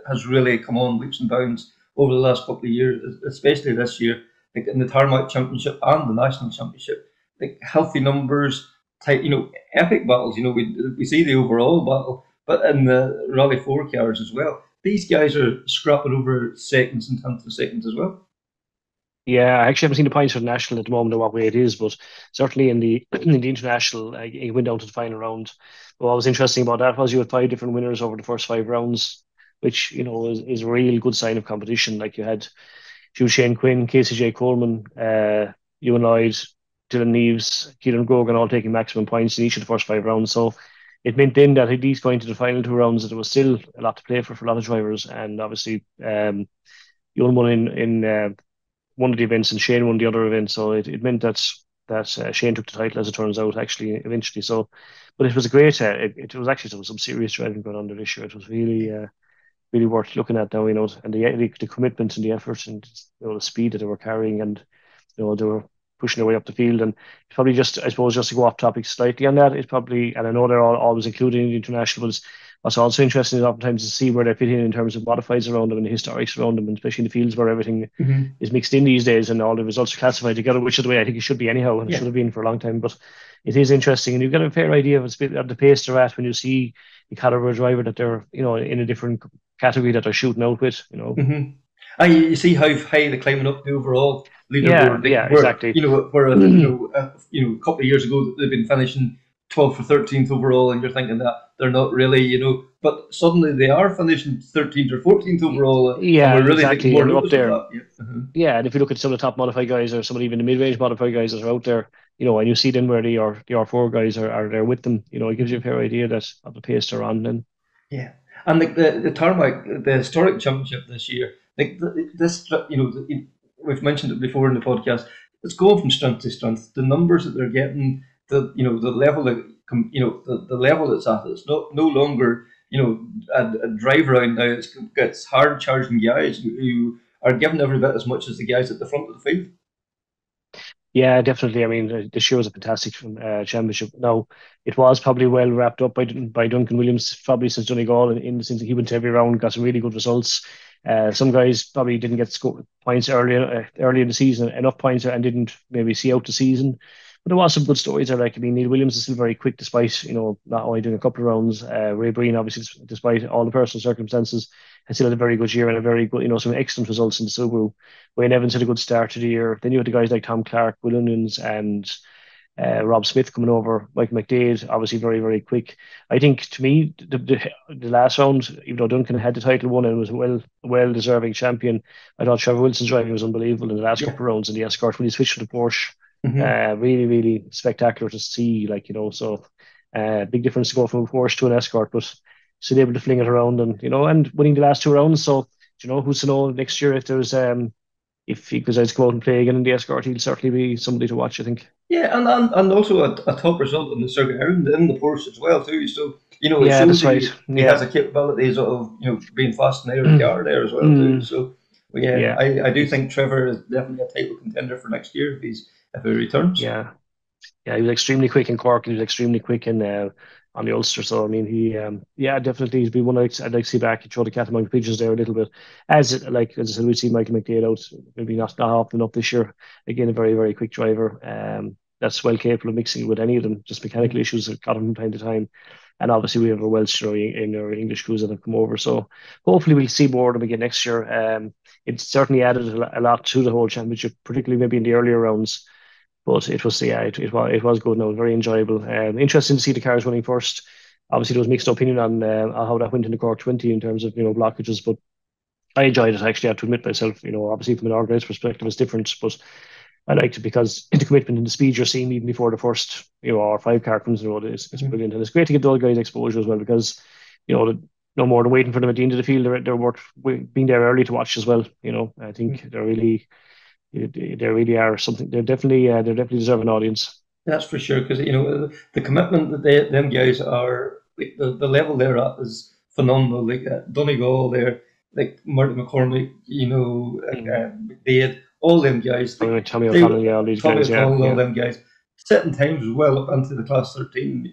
has really come on leaps and bounds over the last couple of years, especially this year, like in the Tarmac Championship and the National Championship, like healthy numbers, tight, epic battles. We see the overall battle, but in the Rally 4 cars as well, these guys are scrapping over seconds and tenths of seconds as well. Yeah, I actually haven't seen the points for the national at the moment or what way it is, but certainly in the international, it went down to the final round. But what was interesting about that was you had 5 different winners over the first 5 rounds, which is a real good sign of competition. Like you had Hugh Shane Quinn, Casey J. Coleman, Ewan Lloyd, Dylan Neves, Keelan Grogan all taking maximum points in each of the first 5 rounds. So it meant then that at least going to the final 2 rounds that there was still a lot to play for a lot of drivers, and obviously Ewan won in one of the events and Shane won the other event. So it meant that Shane took the title, as it turns out, actually eventually. So, but it was a great. It was actually some serious driving going on there this year. It was really worth looking at now, and the commitment and the effort and the speed that they were carrying, and they were pushing their way up the field. And it's probably just, I suppose, just to go off topic slightly on that, it's probably, and I know they're always included in the internationals. What's also interesting is oftentimes to see where they fit in terms of modifieds around them and the historics around them, and especially in the fields where everything is mixed in these days and all the results are classified together, which is the way I think it should be anyhow, and it should have been for a long time. But it is interesting, and you get a fair idea of the pace they're at when you see the caliber of driver that they're, in a different category that they're shooting out with, And you see how high they're climbing up the overall leaderboard. Exactly. Where a couple of years ago they've been finishing 12th or 13th overall, and you're thinking that they're not really, but suddenly they are finishing 13th or 14th overall. Yeah, and we're really exactly. more up there. Yeah. And if you look at some of the top modified guys or some of even the mid-range modified guys that are out there, and you see then where the R4 guys are there with them, it gives you a fair idea of the pace they're on then. Yeah. And like the Tarmac, the historic championship this year, like this, we've mentioned it before in the podcast. It's going from strength to strength. The numbers that they're getting, the level that the level it's at. It's no longer a drive round now. It's hard charging guys who are giving every bit as much as the guys at the front of the field. Yeah, definitely. I mean, this year was a fantastic championship. Now, it was probably well wrapped up by Duncan Williams, probably since Donegal, in the sense that he went to every round, got some really good results. Some guys probably didn't get points early in the season, enough points, and didn't maybe see out the season. But there was some good stories there. Like, I mean, Neil Williams is still very quick, despite not only doing a couple of rounds. Ray Breen, obviously, despite all the personal circumstances, has still had a very good year and a very good, some excellent results in the Subaru. Wayne Evans had a good start to the year. Then you had the guys like Tom Clark, Will Onions, and Rob Smith coming over. Mike McDade, obviously very, very quick. I think, to me, the last round, even though Duncan had the title won and was well deserving champion, I thought Trevor Wilson's driving was unbelievable in the last couple Yeah. of rounds in the Escort when he switched to the Porsche. Hmm. Really, really spectacular to see. So big difference to go from a Porsche to an Escort, but still able to fling it around and winning the last two rounds. So, who's to know next year if he decides to go out and play again in the Escort, he'll certainly be somebody to watch, I think. Yeah, and also a top result in the circuit around in the Porsche as well too. So it Yeah, shows that's that right. he has Yeah. a capabilities of being fast in the car there as well too. Mm, So yeah, yeah. I do think Trevor is definitely a title contender for next year if he returns. Yeah. Yeah, he was extremely quick in Cork. He was extremely quick on the Ulster. So I mean, yeah, definitely he's been one I'd like to see back. He throw the cat among the pigeons there a little bit. As I said, we see Michael McDade out, maybe not often enough this year. Again, a very, very quick driver. That's well capable of mixing with any of them. Just mechanical issues that got him from time to time. And obviously we have a Welsh in our English crews that have come over. So hopefully we'll see more of them again next year. It certainly added a lot to the whole championship, particularly maybe in the earlier rounds. But it was good. No, very enjoyable. Interesting to see the cars running first. Obviously, there was mixed opinion on how that went in the Cork 20 in terms of blockages, but I enjoyed it. Actually, I have to admit myself. Obviously from an organized perspective, it's different, but I liked it because the commitment and the speed you're seeing even before the first or five car comes in the road is Mhm. brilliant, and it's great to get those guys exposure as well because no more than waiting for them at the end of the field. They're worth being there early to watch as well. I think they really are something. They're definitely deserve an audience. That's for sure, because the commitment that them guys are, like the level they're at is phenomenal. Like Donegal, there, like Martin McCormick, Mm. McDade, all them guys, like Tommy they, O'Connell, yeah, all these Tommy guys, yeah, O'Connell, all yeah, them guys, setting times as well up into the class 13.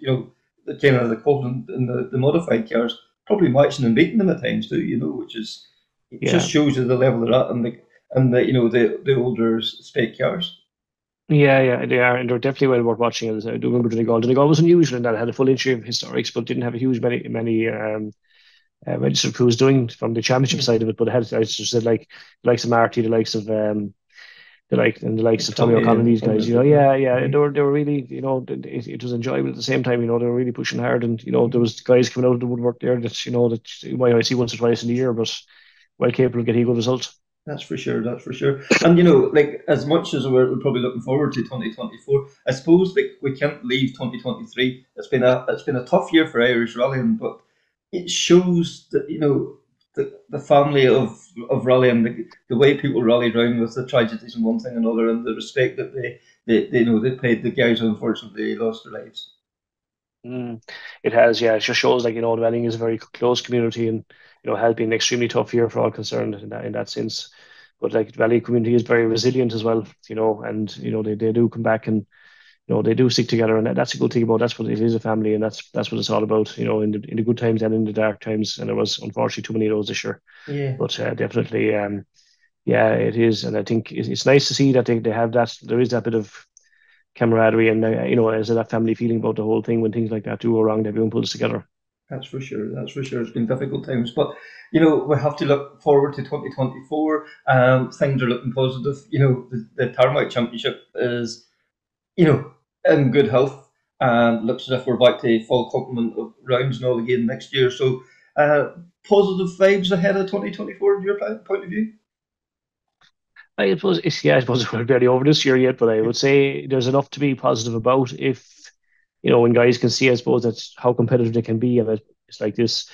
The kind of the equivalent in the modified cars, probably matching and beating them at times too. Which is it just yeah, shows you the level they're at and the older spec cars. yeah. They are, and they're definitely well worth watching. As I do remember Donegal. Donegal was unusual in that it had a full entry of historics, but didn't have a huge many registered crews doing from the championship side of it. But it had, as I just said, like the likes of Marty, the likes of the likes of Tommy Tommy O'Connell, and these Tommy guys. and stuff. Yeah. They were really, it was enjoyable at the same time. They were really pushing hard, and there was guys coming out of the woodwork there that you might only see once or twice in a year, but well capable of getting good results. That's for sure. That's for sure. And like as much as we're probably looking forward to 2024, I suppose like we can't leave 2023. It's been a tough year for Irish rallying, but it shows that the family of rallying, the way people rally around with the tragedies and one thing and another, and the respect that they paid the guys who unfortunately lost their lives. Mm, it has, yeah. It just shows like the Welling is a very close community, and has been an extremely tough year for all concerned in that sense. But like the Valley community is very resilient as well, and they do come back and they do stick together, and that's a good thing about that's what it is, a family, and that's what it's all about, in the good times and in the dark times. And there was unfortunately too many of those this year, Yeah. but definitely, yeah, it is, and I think it's nice to see that they have that. There is that bit of camaraderie, and there's that family feeling about the whole thing when things like that do go wrong. Everyone pulls together. That's for sure. That's for sure. It's been difficult times, but we have to look forward to 2024. Things are looking positive. The Tarmac Championship is in good health and looks as if we're back to full complement of rounds and all again next year. So, positive vibes ahead of 2024 in your point of view. I suppose we're barely over this year yet, but I would say there's enough to be positive about if, when guys can see, I suppose, that's how competitive they can be. And it's like this,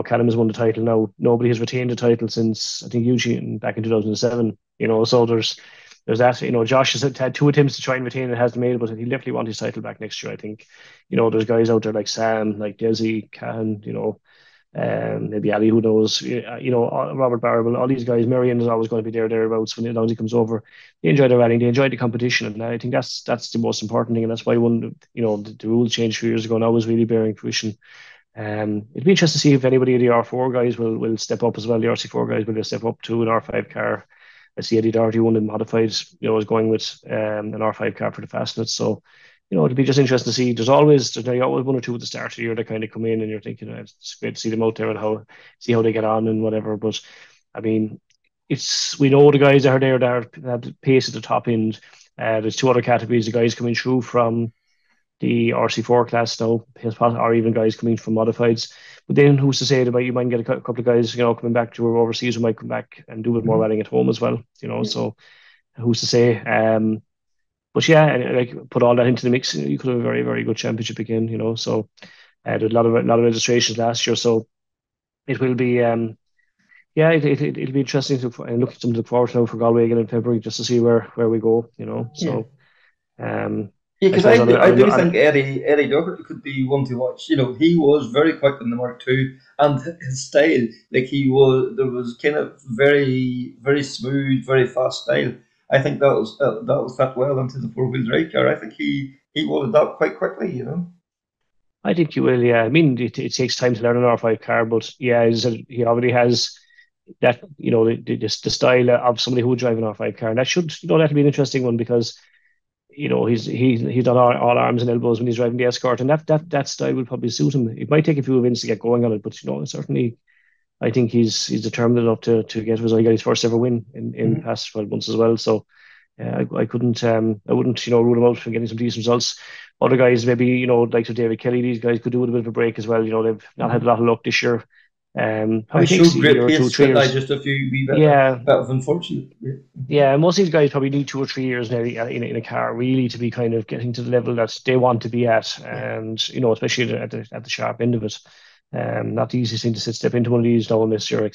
Callum has won the title now. Nobody has retained the title since, I think, Eugene back in 2007, so there's that. Josh has had two attempts to try and retain it, hasn't made it, but he definitely wants his title back next year, I think. There's guys out there like Sam, like Desi, Cahan, maybe Ali, who knows? Robert Barrow, all these guys. Marion is always going to be thereabouts when as he comes over. They enjoy the rallying, they enjoy the competition, and I think that's the most important thing, and that's why the rules changed 2 years ago now is really bearing fruition. It'd be interesting to see if anybody of the R4 guys will step up as well. The RC4 guys will step up to an R5 car. I see Eddie Doherty, one of the modified, is going with an R5 car for the Fastnet. So, it'd be just interesting to see. There's always one or two at the start of the year that kind of come in, and you're thinking it's great to see them out there and see how they get on and whatever. But I mean, we know the guys are there that have the pace at the top end. There's two other categories. The guys coming through from the RC4 class now, or even guys coming from modifieds. But then who's to say that you might get a couple of guys, coming back to overseas who might come back and do a bit more riding at home as well, so who's to say? But yeah, and put all that into the mix, you could have a very, very good championship again, so there were a lot of registrations last year, so it will be, it'll be interesting to look forward to now for Galway again in February, just to see where we go, so. Because I do think Eddie Doherty could be one to watch. He was very quick in the Mark II, and his style, there was kind of very, very smooth, very fast style. I think that will fit well into the four-wheel drive car. I think he will adapt quite quickly. I think he will. Yeah, I mean, it takes time to learn an R5 car, but yeah, he already has that. The style of somebody who would drive an R5 car, and that'll be an interesting one because. He's done all arms and elbows when he's driving the Escort, and that style will probably suit him. It might take a few events to get going on it, but certainly, I think he's determined enough to get his first ever win in the past 12 months as well. So, I wouldn't rule him out from getting some decent results. Other guys, maybe like David Kelly, these guys could do with a bit of a break as well. They've not had a lot of luck this year. I showed great pace, but just a few wee bit of unfortunate. Yeah, most of these guys probably need 2 or 3 years now in a car really to be kind of getting to the level that they want to be at, and especially at the sharp end of it. Not the easiest thing to step into one of these now unless you're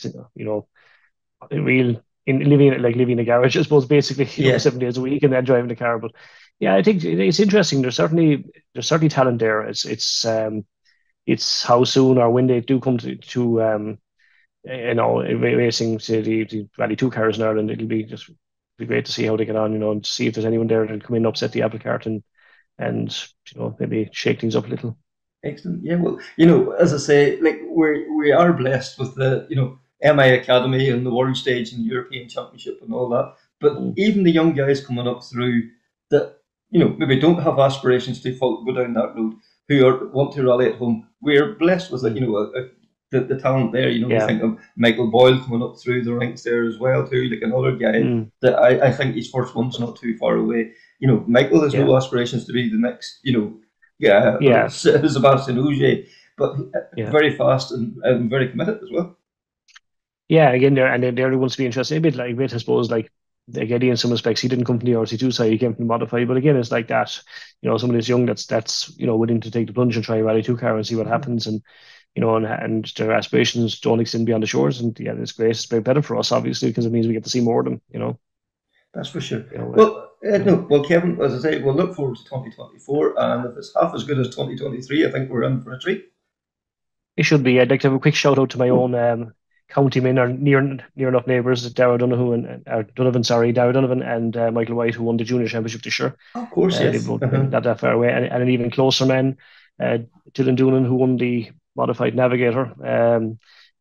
living in a garage, I suppose, basically 7 days a week and then driving the car. But yeah, I think it's interesting. There's certainly talent there. It's how soon or when they do come to racing to the Rally 2 cars in Ireland. It'll be great to see how they get on, and to see if there's anyone there that'll come in and upset the apple cart and maybe shake things up a little. Excellent. Yeah, well, as I say, we are blessed with the MI Academy and the World Stage and European Championship and all that. But even the young guys coming up through that, maybe don't have aspirations to go down that road, who want to rally at home, we're blessed with the talent there. We think of Michael Boyle coming up through the ranks there as well too, like another guy that I think his first one's not too far away. Michael has no aspirations to be the next, Sebastian Ogier, but very fast and very committed as well. Yeah, again, there wants to be interesting. A bit, I suppose, like Eddie in some respects, he didn't come from the RC2 side, he came from the modified. But again, it's like that, somebody that's young, that's willing to take the plunge and try a Rally 2 car and see what happens, and their aspirations don't extend beyond the shores. And yeah, it's great. It's very better for us, obviously, because it means we get to see more of them. That's for sure. Well, Kevin, as I say, we'll look forward to 2024, and if it's half as good as 2023, I think we're in for a treat. It should be. I'd like to have a quick shout out to my own countymen, or near enough neighbours, Darragh Donovan and Michael White, who won the junior championship this year. Of course, yes. They both not that far away, and an even closer man, Dylan Doonan, who won the modified Navigator.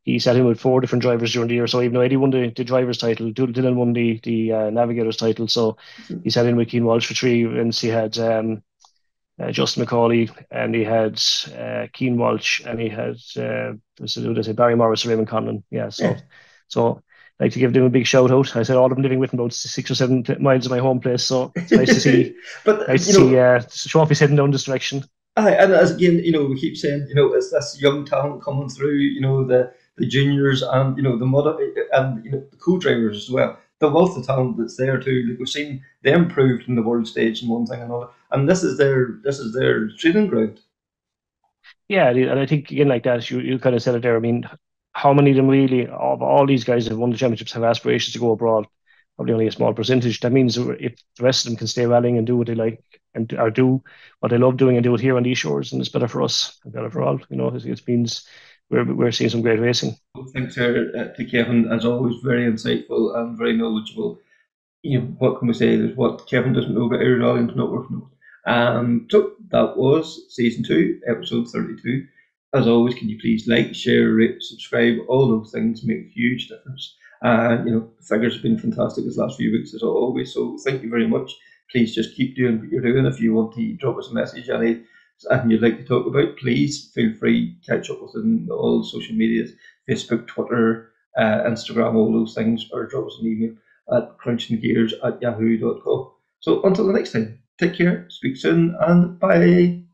He sat in with 4 different drivers during the year. So even though Eddie won the driver's title, Dylan won the Navigator's title. So he sat in with Cian Walsh for 3 events. He had Justin McCauley, and he had Cian Walsh, and he had Barry Morris and Raymond Conlon. So I'd like to give them a big shout out. I said all of them living within about 6 or 7 miles of my home place. So it's nice to see. Trophy's heading down this direction. And as again, we keep saying, it's this young talent coming through, the juniors and the co-drivers as well. The wealth of talent that's there too. Like, we've seen them proved in the world stage and one thing and another, and this is their training ground. Yeah, and I think again, like that, you kind of said it there. I mean, how many of them really, of all these guys that have won the championships, have aspirations to go abroad? Probably only a small percentage. That means if the rest of them can stay rallying and do what they like or do what they love doing and do it here on these shores, and it's better for us and better for all. It means we're seeing some great racing. Thanks to Kevin, as always, very insightful and very knowledgeable. What can we say? There's what Kevin doesn't know about Irish Rally and not worth knowing. So that was season 2, episode 32. As always, can you please like, share, rate, subscribe? All those things make a huge difference. And the figures have been fantastic this last few weeks as always. So thank you very much. Please just keep doing what you're doing. If you want to drop us a message, anything you'd like to talk about, please feel free to catch up with us on all social medias, Facebook, Twitter, Instagram, all those things, or drop us an email at crunchinggears@yahoo.com. So until the next time, take care, speak soon, and bye.